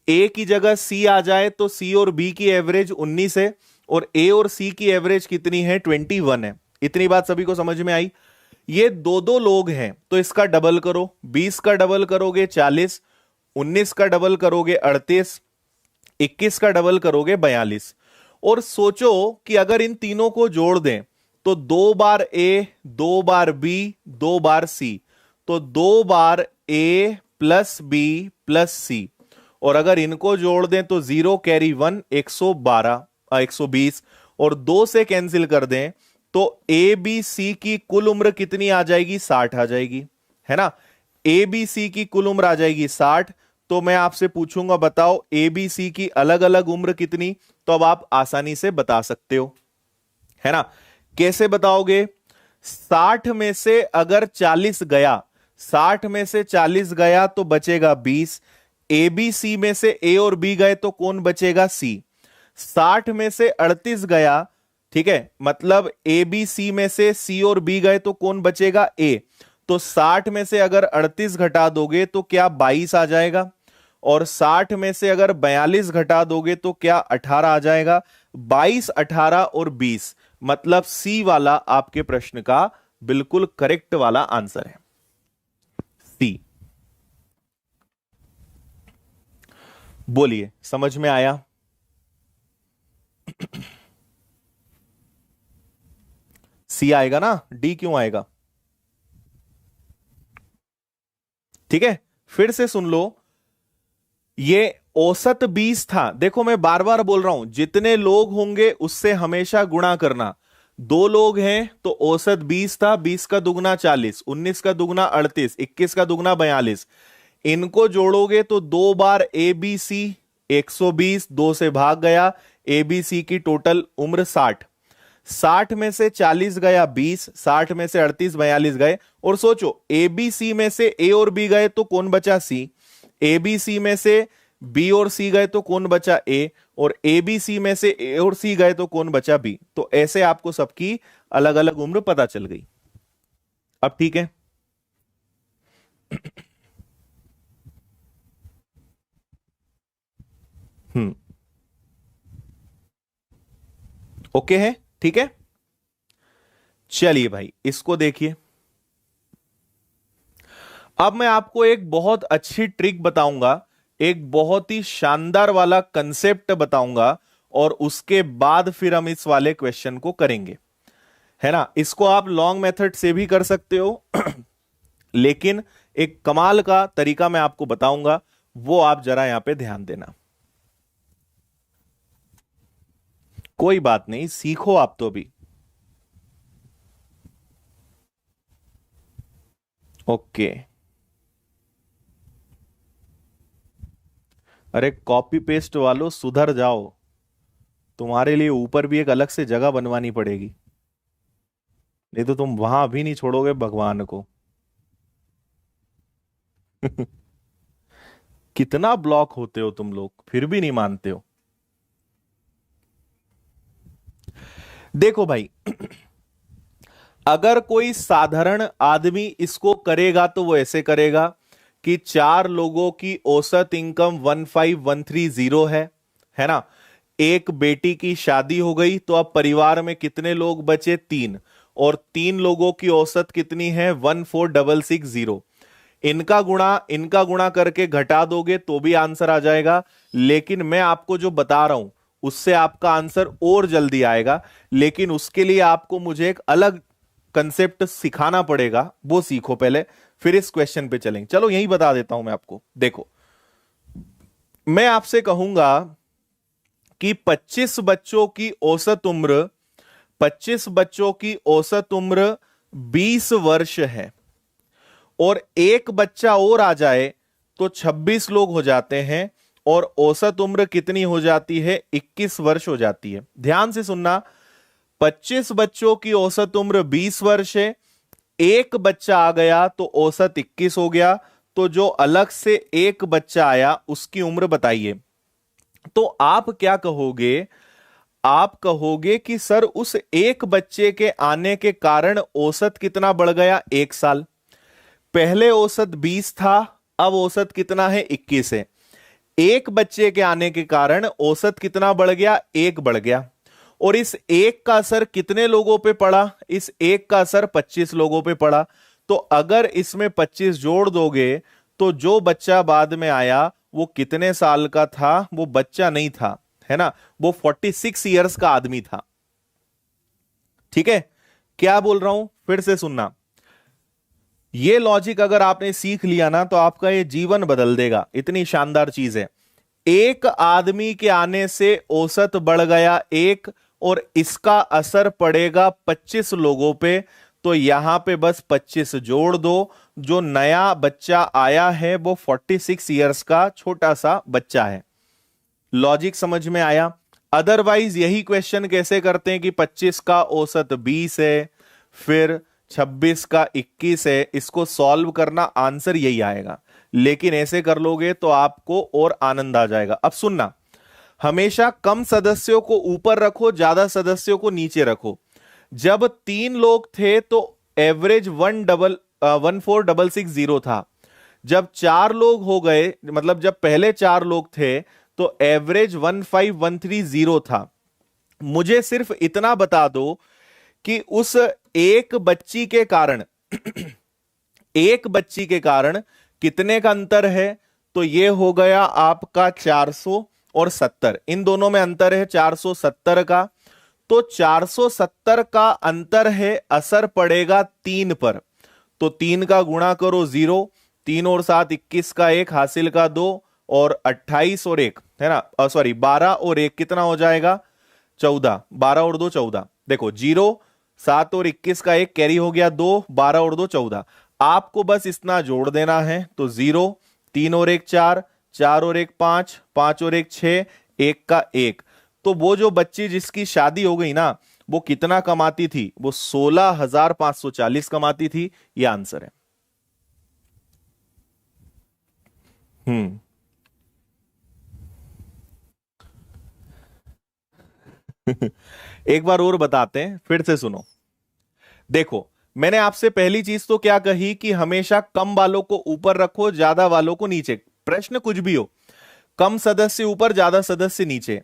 ए की जगह सी आ जाए तो सी और बी की एवरेज 19 है, और ए और सी की एवरेज कितनी है? 21 है। इतनी बात सभी को समझ में आई? ये दो दो लोग हैं, तो इसका डबल करो। 20 का डबल करोगे 40, 19 का डबल करोगे 38, 21 का डबल करोगे 42। और सोचो कि अगर इन तीनों को जोड़ दें तो 2 बार ए, 2 बार बी, 2 बार सी, तो 2 बार ए प्लस बी प्लस सी। और अगर इनको जोड़ दें तो 0 कैरी 1, 112, 120, और 2 से कैंसिल कर दें तो ए बी सी की कुल उम्र कितनी आ जाएगी? 60 आ जाएगी, है ना। ए बी सी की कुल उम्र आ जाएगी 60। तो मैं आपसे पूछूंगा, बताओ ए बी सी की अलग अलग उम्र कितनी? तो अब आप आसानी से बता सकते हो, है ना। कैसे बताओगे? 60 में से अगर 40 गया, 60 में से 40 गया तो बचेगा 20। ए बी सी में से ए और बी गए तो कौन बचेगा? सी। 60 में से 38 गया, ठीक है, मतलब ए बी सी में से सी और बी गए तो कौन बचेगा? ए। तो 60 में से अगर 38 घटा दोगे तो क्या 22 आ जाएगा? और 60 में से अगर 42 घटा दोगे तो क्या 18 आ जाएगा? 22, 18 और 20, मतलब सी वाला आपके प्रश्न का बिल्कुल करेक्ट वाला आंसर है, सी। बोलिए, समझ में आया? सी आएगा ना, डी क्यों आएगा? ठीक है, फिर से सुन लो। ये औसत 20 था। देखो मैं बार बार बोल रहा हूं, जितने लोग होंगे उससे हमेशा गुणा करना। 2 लोग हैं तो औसत 20 था, 20 का दुगना 40, 19 का दुगना 38, 21 का दुगना 42। इनको जोड़ोगे तो 2 बार ए बी सी 120, 2 से भाग गया। ए बी सी की टोटल उम्र 60। 60 में से 40 गया 20, 60 में से 38 42 गए। और सोचो ए बी सी में से ए और बी गए तो कौन बचा? सी। ए बी सी में से बी और सी गए तो कौन बचा? ए। और ए बी सी में से ए और सी गए तो कौन बचा? बी। तो ऐसे आपको सबकी अलग अलग उम्र पता चल गई। अब ठीक है। हम्म। ओके है, ठीक है। चलिए भाई इसको देखिए। अब मैं आपको एक बहुत अच्छी ट्रिक बताऊंगा, एक बहुत ही शानदार वाला कंसेप्ट बताऊंगा, और उसके बाद फिर हम इस वाले क्वेश्चन को करेंगे, है ना। इसको आप लॉन्ग मेथड से भी कर सकते हो लेकिन एक कमाल का तरीका मैं आपको बताऊंगा, वो आप जरा यहां पे ध्यान देना। कोई बात नहीं, सीखो आप तो भी। ओके। अरे कॉपी पेस्ट वालों सुधर जाओ, तुम्हारे लिए ऊपर भी एक अलग से जगह बनवानी पड़ेगी, नहीं तो तुम वहां भी नहीं छोड़ोगे भगवान को कितना ब्लॉक होते हो तुम लोग, फिर भी नहीं मानते हो। देखो भाई अगर कोई साधारण आदमी इसको करेगा तो वो ऐसे करेगा कि 4 लोगों की औसत इनकम 15130 है ना। एक बेटी की शादी हो गई तो अब परिवार में कितने लोग बचे? 3। और 3 लोगों की औसत कितनी है? 14660। इनका गुणा करके घटा दोगे तो भी आंसर आ जाएगा, लेकिन मैं आपको जो बता रहा हूं उससे आपका आंसर और जल्दी आएगा। लेकिन उसके लिए आपको मुझे एक अलग कंसेप्ट सिखाना पड़ेगा, वो सीखो पहले, फिर इस क्वेश्चन पे चलेंगे। चलो यही बता देता हूं मैं आपको। देखो मैं आपसे कहूंगा कि 25 बच्चों की औसत उम्र 20 वर्ष है, और एक बच्चा और आ जाए तो 26 लोग हो जाते हैं, और औसत उम्र कितनी हो जाती है? 21 वर्ष हो जाती है। ध्यान से सुनना, 25 बच्चों की औसत उम्र 20 वर्ष है, एक बच्चा आ गया तो औसत 21 हो गया। तो जो अलग से एक बच्चा आया उसकी उम्र बताइए। तो आप क्या कहोगे? आप कहोगे कि सर उस एक बच्चे के आने के कारण औसत कितना बढ़ गया? 1 साल। पहले औसत 20 था, अब औसत कितना है? 21 है। एक बच्चे के आने के कारण औसत कितना बढ़ गया? 1 बढ़ गया। और इस एक का असर कितने लोगों पे पड़ा? इस एक का असर 25 लोगों पे पड़ा। तो अगर इसमें 25 जोड़ दोगे तो जो बच्चा बाद में आया वो कितने साल का था? वो बच्चा नहीं था, है ना, वो 46 ईयर्स का आदमी था। ठीक है, क्या बोल रहा हूं फिर से सुनना। ये लॉजिक अगर आपने सीख लिया ना तो आपका ये जीवन बदल देगा, इतनी शानदार चीज है। एक आदमी के आने से औसत बढ़ गया 1, और इसका असर पड़ेगा 25 लोगों पे। तो यहां पे बस 25 जोड़ दो। जो नया बच्चा आया है वो 46 ईयर्स का छोटा सा बच्चा है। लॉजिक समझ में आया? अदरवाइज यही क्वेश्चन कैसे करते हैं कि 25 का औसत 20 है, फिर 26 का 21 है, इसको सॉल्व करना आंसर यही आएगा। लेकिन ऐसे कर लोगे तो आपको और आनंद आ जाएगा। अब सुनना, हमेशा कम सदस्यों को ऊपर रखो, ज्यादा सदस्यों को नीचे रखो। जब 3 लोग थे तो एवरेज 14660 था। जब 4 लोग हो गए, मतलब जब पहले 4 लोग थे तो एवरेज 15130 था। मुझे सिर्फ इतना बता दो कि उस एक बच्ची के कारण एक बच्ची के कारण कितने का अंतर है? तो ये हो गया आपका 470, इन दोनों में अंतर है 470 का। तो 470 का अंतर है, असर पड़ेगा 3 पर। तो 3 का गुणा करो 0, 3 और 7 21 का 1 हासिल का 2, और 28 और एक, है ना, सॉरी 12 और एक कितना हो जाएगा, 14, 12 और 2 14, देखो 0, 7 और 21 का एक कैरी हो गया 2, 12 और 2 14, आपको बस इतना जोड़ देना है, तो 0, 3 और एक 4, 4 और एक 5, 5 और एक 6, एक का एक। तो वो जो बच्ची जिसकी शादी हो गई ना, वो कितना कमाती थी, वो 16,540 कमाती थी, ये आंसर है। हम्म। एक बार और बताते हैं, फिर से सुनो। देखो, मैंने आपसे पहली चीज तो क्या कही कि हमेशा कम वालों को ऊपर रखो, ज्यादा वालों को नीचे, प्रश्न कुछ भी हो, कम सदस्य ऊपर, ज्यादा सदस्य नीचे।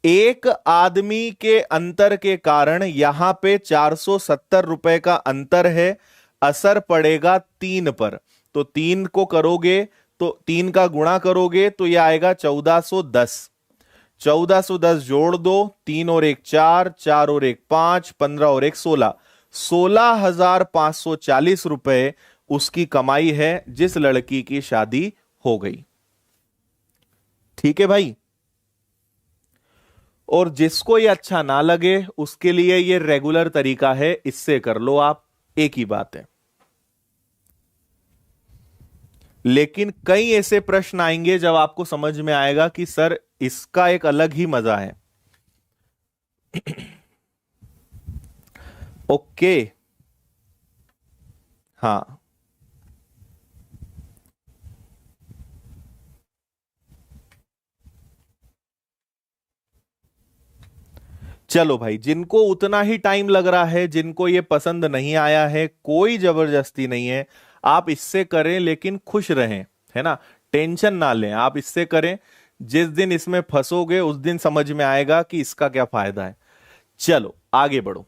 एक आदमी के अंतर के कारण यहां पे 470 रुपए का अंतर है, असर पड़ेगा 3 पर, तो 3 को करोगे, तो 3 का गुणा करोगे तो यह आएगा 1410, 1410 जोड़ दो, 3 और एक 4, 4 और एक 5, 15 और एक 16, 16,540 रुपए उसकी कमाई है जिस लड़की की शादी हो गई। ठीक है भाई। और जिसको ये अच्छा ना लगे उसके लिए ये रेगुलर तरीका है, इससे कर लो आप, एक ही बात है। लेकिन कई ऐसे प्रश्न आएंगे जब आपको समझ में आएगा कि सर इसका एक अलग ही मजा है। ओके। हाँ, चलो भाई, जिनको उतना ही टाइम लग रहा है, जिनको ये पसंद नहीं आया है, कोई जबरदस्ती नहीं है, आप इससे करें लेकिन खुश रहें, है ना, टेंशन ना लें, आप इससे करें। जिस दिन इसमें फंसोगे उस दिन समझ में आएगा कि इसका क्या फायदा है। चलो आगे बढ़ो।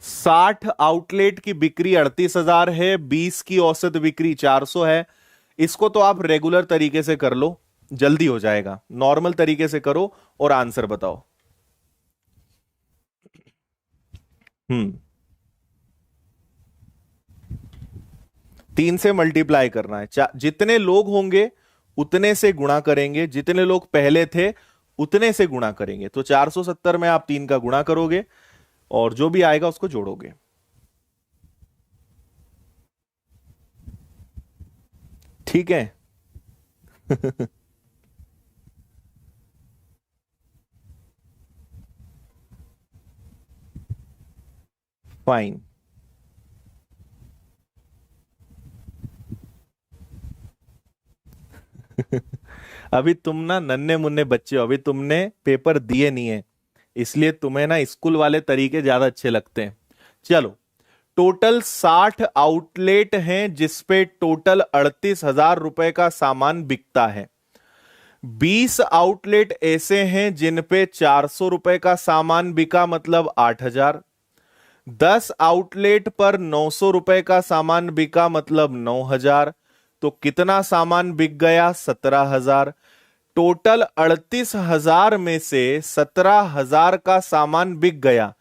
60 आउटलेट की बिक्री 38,000 है, 20 की औसत बिक्री 400 है। इसको तो आप रेगुलर तरीके से कर लो, जल्दी हो जाएगा, नॉर्मल तरीके से करो और आंसर बताओ। 3 से मल्टीप्लाई करना है, जितने लोग होंगे उतने से गुणा करेंगे, जितने लोग पहले थे उतने से गुणा करेंगे, तो 470 में आप 3 का गुणा करोगे और जो भी आएगा उसको जोड़ोगे। ठीक है। फाइन। अभी तुम ना नन्हे मुन्ने बच्चे हो, अभी तुमने पेपर दिए नहीं है, इसलिए तुम्हें ना स्कूल वाले तरीके ज्यादा अच्छे लगते हैं। चलो, टोटल 60 आउटलेट हैं जिसपे टोटल 38,000 रुपए का सामान बिकता है। 20 आउटलेट ऐसे हैं जिन पे 400 रुपए का सामान बिका, मतलब 8,000। 10 आउटलेट पर 900 रुपए का सामान बिका, मतलब 9,000। तो कितना सामान बिक गया, 17,000। टोटल 38,000 में से 17,000 का सामान बिक गया,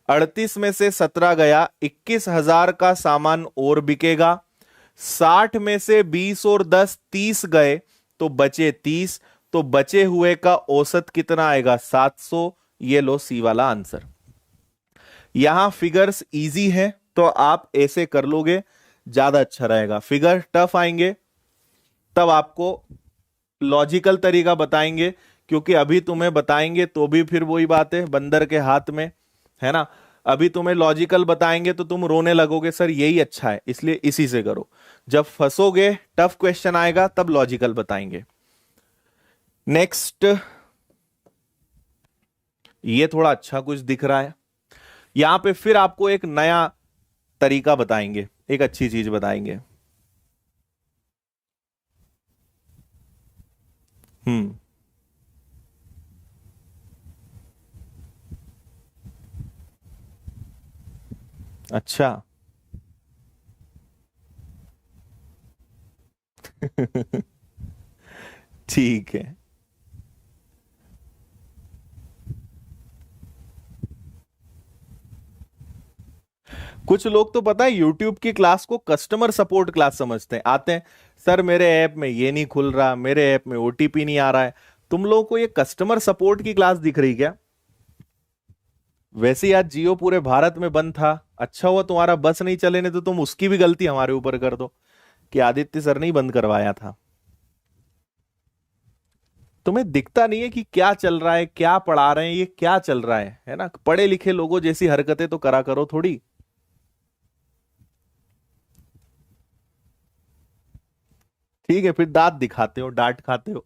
38 में से 17 गया, 21,000 का सामान और बिकेगा। 60 में से 20 और 10 30 गए, तो बचे 30, तो बचे हुए का औसत कितना आएगा, 700। ये लो सी वाला आंसर। यहां फिगर्स इजी है तो आप ऐसे कर लोगे, ज्यादा अच्छा रहेगा। फिगर टफ आएंगे तब आपको लॉजिकल तरीका बताएंगे, क्योंकि अभी तुम्हें बताएंगे तो भी फिर वही बात है, बंदर के हाथ में, है ना। अभी तुम्हें लॉजिकल बताएंगे तो तुम रोने लगोगे, सर यही अच्छा है, इसलिए इसी से करो। जब फंसोगे, टफ क्वेश्चन आएगा, तब लॉजिकल बताएंगे। नेक्स्ट, ये थोड़ा अच्छा कुछ दिख रहा है। यहां पे फिर आपको एक नया तरीका बताएंगे, एक अच्छी चीज बताएंगे। हम्म। अच्छा। ठीक है। कुछ लोग तो पता है यूट्यूब की क्लास को कस्टमर सपोर्ट क्लास समझते हैं, आते हैं सर मेरे ऐप में ये नहीं खुल रहा, मेरे ऐप में ओटीपी नहीं आ रहा है। तुम लोगों को ये कस्टमर सपोर्ट की क्लास दिख रही क्या? वैसे ही आज जियो पूरे भारत में बंद था, अच्छा हुआ तुम्हारा बस नहीं चले, नहीं तो तुम उसकी भी गलती हमारे ऊपर कर दो कि आदित्य सर ने ही बंद करवाया था। तुम्हें दिखता नहीं है कि क्या चल रहा है, क्या पढ़ा रहे हैं, ये क्या चल रहा है ना? पढ़े लिखे लोगों जैसी हरकतें तो करा करो थोड़ी। ठीक है, फिर दांत दिखाते हो, डांट खाते हो।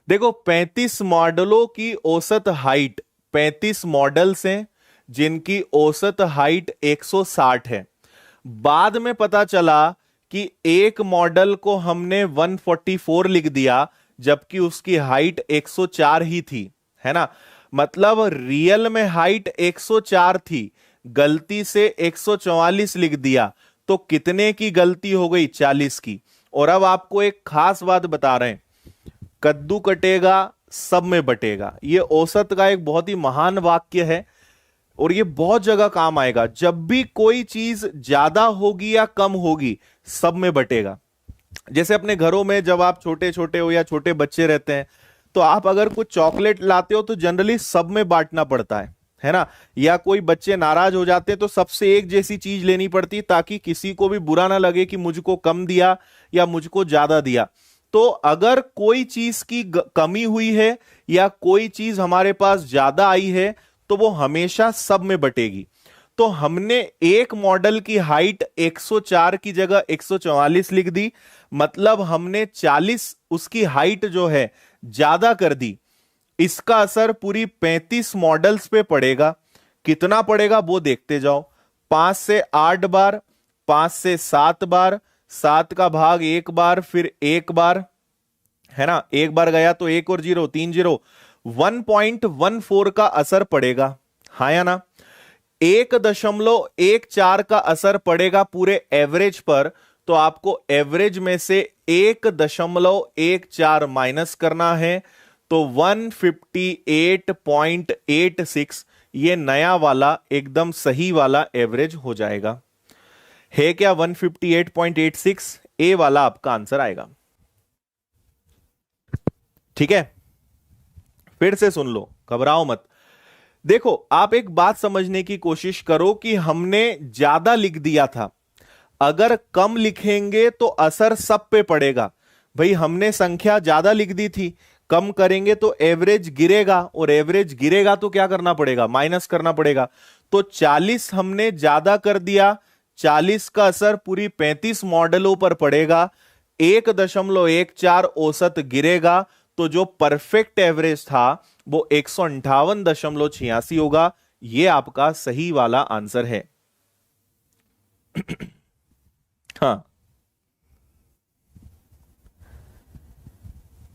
देखो 35 मॉडलों की औसत हाइट, 35 मॉडल्स हैं जिनकी औसत हाइट 160 है। बाद में पता चला कि एक मॉडल को हमने 144 लिख दिया, जबकि उसकी हाइट 104 ही थी, है ना? मतलब रियल में हाइट 104 थी, गलती से 144 लिख दिया, तो कितने की गलती हो गई? 40 की। और अब आपको एक खास बात बता रहे हैं, कद्दू कटेगा सब में बटेगा, ये औसत का एक बहुत ही महान वाक्य है और ये बहुत जगह काम आएगा। जब भी कोई चीज ज्यादा होगी या कम होगी, सब में बटेगा। जैसे अपने घरों में जब आप छोटे छोटे हो या छोटे बच्चे रहते हैं, तो आप अगर कुछ चॉकलेट लाते हो तो जनरली सब में बांटना पड़ता है ना? या कोई बच्चे नाराज हो जाते हैं तो सबसे एक जैसी चीज लेनी पड़ती, ताकि किसी को भी बुरा ना लगे कि मुझको कम दिया या मुझको ज्यादा दिया। तो अगर कोई चीज की कमी हुई है या कोई चीज हमारे पास ज्यादा आई है, तो वो हमेशा सब में बटेगी। तो हमने एक मॉडल की हाइट 104 की जगह 144 लिख दी, मतलब हमने 40 उसकी हाइट जो है ज्यादा कर दी। इसका असर पूरी 35 मॉडल्स पे पड़ेगा। कितना पड़ेगा वो देखते जाओ। 5 से 8 बार, 5 से 7 बार, 7 का भाग एक बार, फिर एक बार, है ना? एक बार गया तो एक और जीरो, 3 जीरो, 1.14 का असर पड़ेगा, हाँ या ना? 1.14 का असर पड़ेगा पूरे एवरेज पर। तो आपको एवरेज में से 1.14 माइनस करना है, तो 158.86 ये नया वाला एकदम सही वाला एवरेज हो जाएगा। है क्या 158.86? ए वाला आपका आंसर आएगा। ठीक है, फिर से सुन लो, घबराओ मत। देखो आप एक बात समझने की कोशिश करो कि हमने ज्यादा लिख दिया था, अगर कम लिखेंगे तो असर सब पे पड़ेगा। भाई हमने संख्या ज्यादा लिख दी थी, कम करेंगे तो एवरेज गिरेगा, और एवरेज गिरेगा तो क्या करना पड़ेगा? माइनस करना पड़ेगा। तो 40 हमने ज्यादा कर दिया, 40 का असर पूरी 35 मॉडलों पर पड़ेगा, 1.14 औसत गिरेगा, तो जो परफेक्ट एवरेज था वो 158.86 होगा। ये आपका सही वाला आंसर है। हाँ,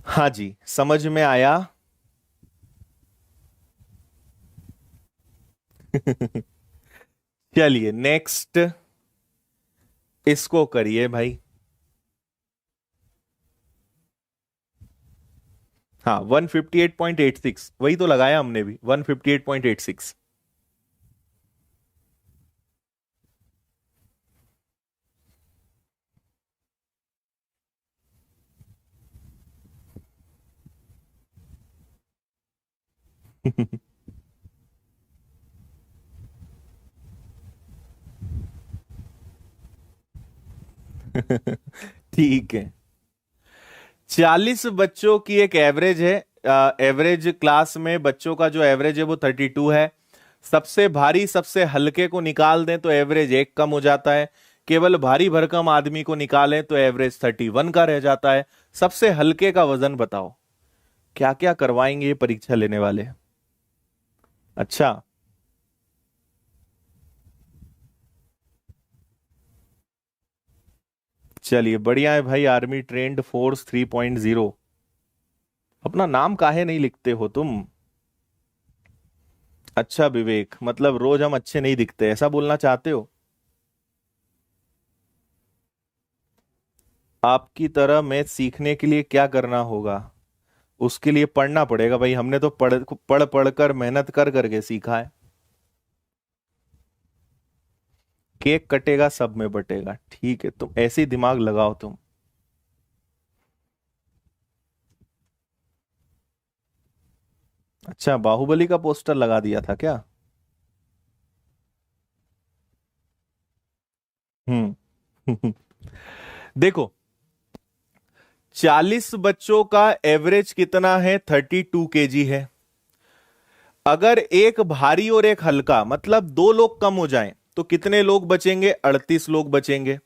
हाँ जी, समझ में आया। चलिए नेक्स्ट, इसको करिए भाई। हाँ 158.86 वही तो लगाया हमने भी, 158.86। ठीक है, 40 बच्चों की एक एवरेज है। एवरेज क्लास में बच्चों का जो एवरेज है वो 32 है। सबसे भारी सबसे हल्के को निकाल दें तो एवरेज एक कम हो जाता है। केवल भारी भरकम आदमी को निकालें तो एवरेज 31 का रह जाता है। सबसे हल्के का वजन बताओ, क्या क्या करवाएंगे ये परीक्षा लेने वाले? अच्छा, चलिए बढ़िया है भाई, आर्मी ट्रेंड फोर्स 3.0। अपना नाम काहे नहीं लिखते हो तुम? अच्छा विवेक, मतलब रोज हम अच्छे नहीं दिखते, ऐसा बोलना चाहते हो? आपकी तरह मैथ सीखने के लिए क्या करना होगा? उसके लिए पढ़ना पड़ेगा भाई, हमने तो पढ़ पढ़ पढ़ कर मेहनत कर करके सीखा है। केक कटेगा सब में बटेगा, ठीक है, तुम ऐसे ही दिमाग लगाओ तुम। अच्छा, बाहुबली का पोस्टर लगा दिया था क्या? हम्म। देखो, 40 बच्चों का एवरेज कितना है? 32 kg है। अगर एक भारी और एक हल्का, मतलब दो लोग कम हो जाएं, तो कितने लोग बचेंगे? 38 लोग बचेंगे।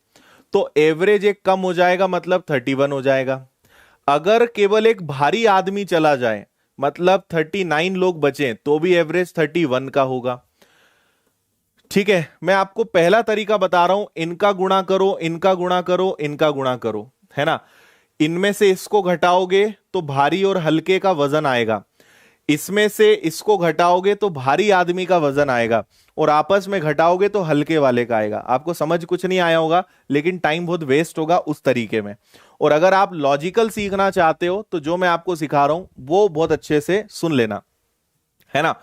तो एवरेज एक कम हो जाएगा, मतलब 31 हो जाएगा। अगर केवल एक भारी आदमी चला जाए, मतलब 39 लोग बचे, तो भी एवरेज 31 का होगा। ठीक है, मैं आपको पहला तरीका बता रहा हूं, इनका गुणा करो, इनका गुणा करो, इनका गुणा करो, है ना। इनमें से इसको घटाओगे तो भारी और हल्के का वजन आएगा, इसमें से इसको घटाओगे तो भारी आदमी का वजन आएगा, और आपस में घटाओगे तो हल्के वाले का आएगा। आपको समझ कुछ नहीं आया होगा, लेकिन टाइम बहुत वेस्ट होगा उस तरीके में। और अगर आप लॉजिकल सीखना चाहते हो तो जो मैं आपको सिखा रहा हूं वो बहुत अच्छे से सुन लेना, है ना।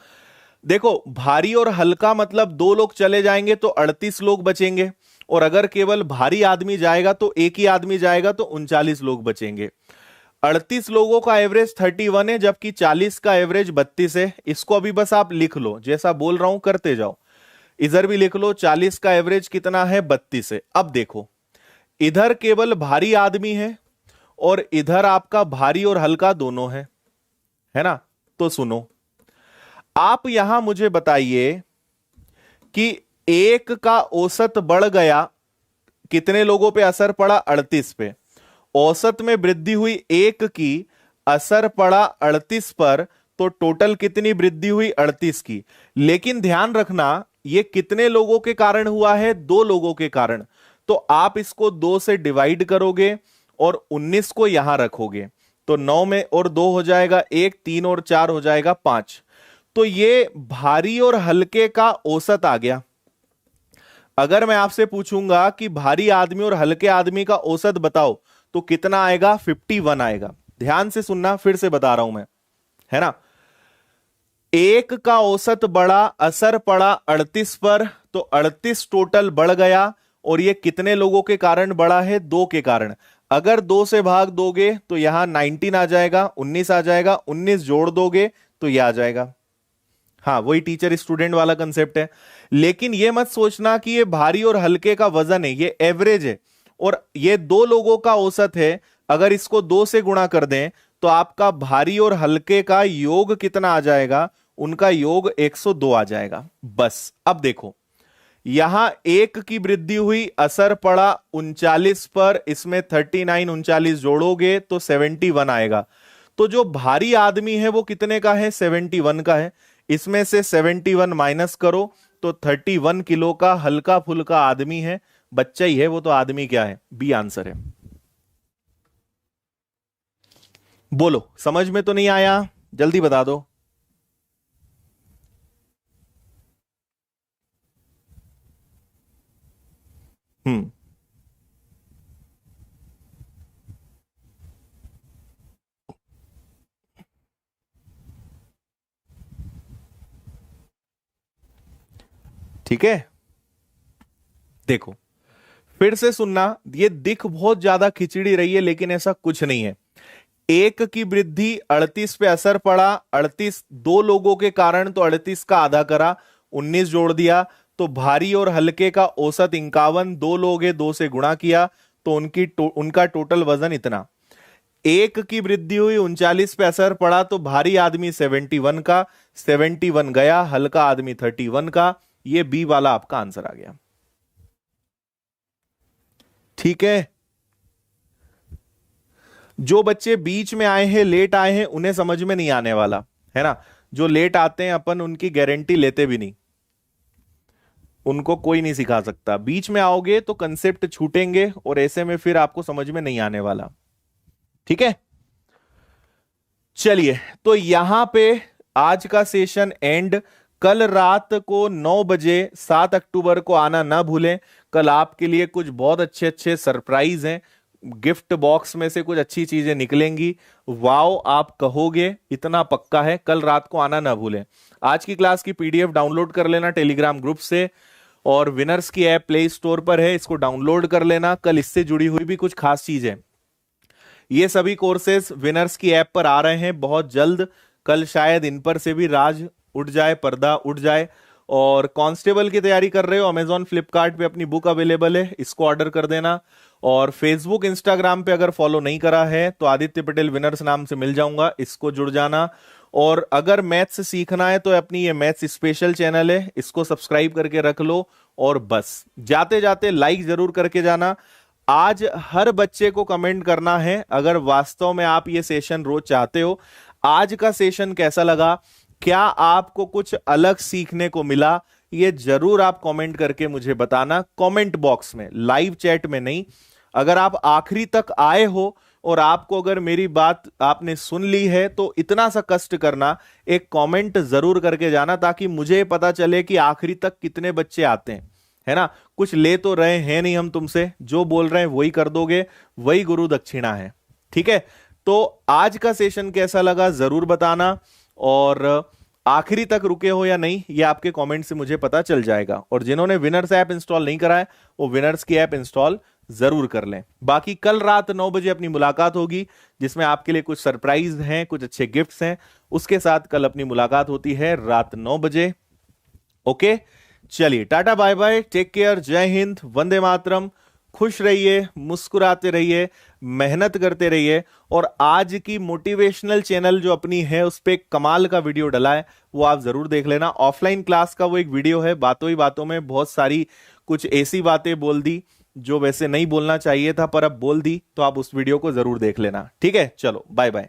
देखो, भारी और हल्का मतलब दो लोग चले जाएंगे तो 38 लोग बचेंगे, और अगर केवल भारी आदमी जाएगा तो एक ही आदमी जाएगा तो 39 लोग बचेंगे। 38 लोगों का एवरेज 31 है, जबकि 40 का एवरेज 32 है। इसको अभी बस आप लिख लो, जैसा बोल रहा हूं करते जाओ। इधर भी लिख लो, 40 का एवरेज कितना है? 32 है। अब देखो, इधर केवल भारी आदमी है और इधर आपका भारी और हल्का दोनों है ना। तो सुनो, आप यहां मुझे बताइए कि एक का औसत बढ़ गया, कितने लोगों पे असर पड़ा? 38 पे। औसत में वृद्धि हुई एक की, असर पड़ा 38 पर, तो टोटल कितनी वृद्धि हुई? 38 की। लेकिन ध्यान रखना, ये कितने लोगों के कारण हुआ है? दो लोगों के कारण। तो आप इसको 2 से डिवाइड करोगे और 19 को यहां रखोगे, तो 9 में और 2 हो जाएगा 1, 3 और 4 हो जाएगा 5। तो ये भारी और हल्के का औसत आ गया। अगर मैं आपसे पूछूंगा कि भारी आदमी और हल्के आदमी का औसत बताओ, तो कितना आएगा? 51 आएगा। ध्यान से सुनना, फिर से बता रहा हूं मैं, है ना। एक का औसत बढ़ा, असर पड़ा 38 पर, तो 38 टोटल बढ़ गया, और ये कितने लोगों के कारण बढ़ा है? 2 के कारण। अगर 2 से भाग दोगे तो यहां 19 आ जाएगा, 19 आ जाएगा, 19 जोड़ दोगे तो यह आ जाएगा। हाँ, वही टीचर स्टूडेंट वाला कंसेप्ट है। लेकिन ये मत सोचना कि ये भारी और हल्के का वजन है, ये एवरेज है, और ये दो लोगों का औसत है। अगर इसको 2 से गुणा कर दें तो आपका भारी और हल्के का योग कितना आ जाएगा? उनका योग 102 आ जाएगा। बस अब देखो, यहां एक की वृद्धि हुई, असर पड़ा 39 पर, इसमें 39 39 जोड़ोगे तो 71 आएगा। तो जो भारी आदमी है वो कितने का है? 71 का है। इसमें से 71 माइनस करो तो 31 किलो का हल्का फुल्का आदमी है। बच्चा ही है वो, तो आदमी क्या है? बी आंसर है। बोलो, समझ में तो नहीं आया? जल्दी बता दो। हम्म। ठीक है, देखो, फिर से सुनना, ये दिख बहुत ज्यादा खिचड़ी रही है, लेकिन ऐसा कुछ नहीं है। एक की वृद्धि 38 पे असर पड़ा, 38 दो लोगों के कारण, तो 38 का आधा करा, 19 जोड़ दिया, तो भारी और हल्के का औसत 51, दो लोग हैं, 2 से गुणा किया तो उनका टोटल वजन इतना। एक की वृद्धि हुई, 39 पे असर पड़ा, तो भारी आदमी 71 का, 71 गया, हल्का आदमी 31 का। ये बी वाला आपका आंसर आ गया। ठीक है, जो बच्चे बीच में आए हैं, लेट आए हैं, उन्हें समझ में नहीं आने वाला, है ना। जो लेट आते हैं अपन उनकी गारंटी लेते भी नहीं, उनको कोई नहीं सिखा सकता। बीच में आओगे तो कंसेप्ट छूटेंगे, और ऐसे में फिर आपको समझ में नहीं आने वाला। ठीक है, चलिए, तो यहां पे आज का सेशन एंड। कल रात को 9 बजे 7 अक्टूबर को आना ना भूलें। कल आपके लिए कुछ बहुत अच्छे अच्छे सरप्राइज हैं, गिफ्ट बॉक्स में से कुछ अच्छी चीजें निकलेंगी। वाओ आप कहोगे, इतना पक्का है। कल रात को आना ना भूलें। आज की क्लास की पीडीएफ डाउनलोड कर लेना टेलीग्राम ग्रुप से, और विनर्स की ऐप प्ले स्टोर पर है, इसको डाउनलोड कर लेना। कल इससे जुड़ी हुई भी कुछ खास चीज है। ये सभी कोर्सेज विनर्स की ऐप पर आ रहे हैं बहुत जल्द। कल शायद इन पर से भी राज उठ जाए, पर्दा उठ जाए। और कांस्टेबल की तैयारी कर रहे हो, अमेजॉन फ्लिपकार्ट पे अपनी बुक अवेलेबल है, इसको ऑर्डर कर देना। और फेसबुक इंस्टाग्राम पे अगर फॉलो नहीं करा है तो आदित्य पटेल विनर्स नाम से मिल जाऊंगा, इसको जुड़ जाना। और अगर मैथ्स सीखना है तो अपनी ये मैथ्स स्पेशल चैनल है, इसको सब्सक्राइब करके रख लो। और बस जाते जाते लाइक जरूर करके जाना। आज हर बच्चे को कमेंट करना है अगर वास्तव में आप ये सेशन रोज चाहते हो। आज का सेशन कैसा लगा, क्या आपको कुछ अलग सीखने को मिला, ये जरूर आप कमेंट करके मुझे बताना कमेंट बॉक्स में, लाइव चैट में नहीं। अगर आप आखिरी तक आए हो और आपको अगर मेरी बात आपने सुन ली है तो इतना सा कष्ट करना, एक कमेंट जरूर करके जाना ताकि मुझे पता चले कि आखिरी तक कितने बच्चे आते हैं, है ना। कुछ ले तो रहे हैं नहीं हम तुमसे, जो बोल रहे हैं वही कर दोगे, वही गुरु दक्षिणा है, ठीक है। तो आज का सेशन कैसा लगा जरूर बताना। और आखिरी तक रुके हो या नहीं ये आपके कमेंट से मुझे पता चल जाएगा। और जिन्होंने विनर्स ऐप इंस्टॉल नहीं करा है वो विनर्स की ऐप इंस्टॉल जरूर कर लें। बाकी कल रात 9 बजे अपनी मुलाकात होगी, जिसमें आपके लिए कुछ सरप्राइज हैं, कुछ अच्छे गिफ्ट्स हैं, उसके साथ कल अपनी मुलाकात होती है रात 9 बजे। ओके, चलिए tata bye bye, take care, जय हिंद, वंदे मातरम। खुश रहिए, मुस्कुराते रहिए, मेहनत करते रहिए। और आज की मोटिवेशनल चैनल जो अपनी है उस पे कमाल का वीडियो डला है, वो आप जरूर देख लेना। ऑफलाइन क्लास का वो एक वीडियो है, बातों ही बातों में बहुत सारी कुछ ऐसी बातें बोल दी जो वैसे नहीं बोलना चाहिए था पर अब बोल दी, तो आप उस वीडियो को जरूर देख लेना। ठीक है, चलो बाय बाय।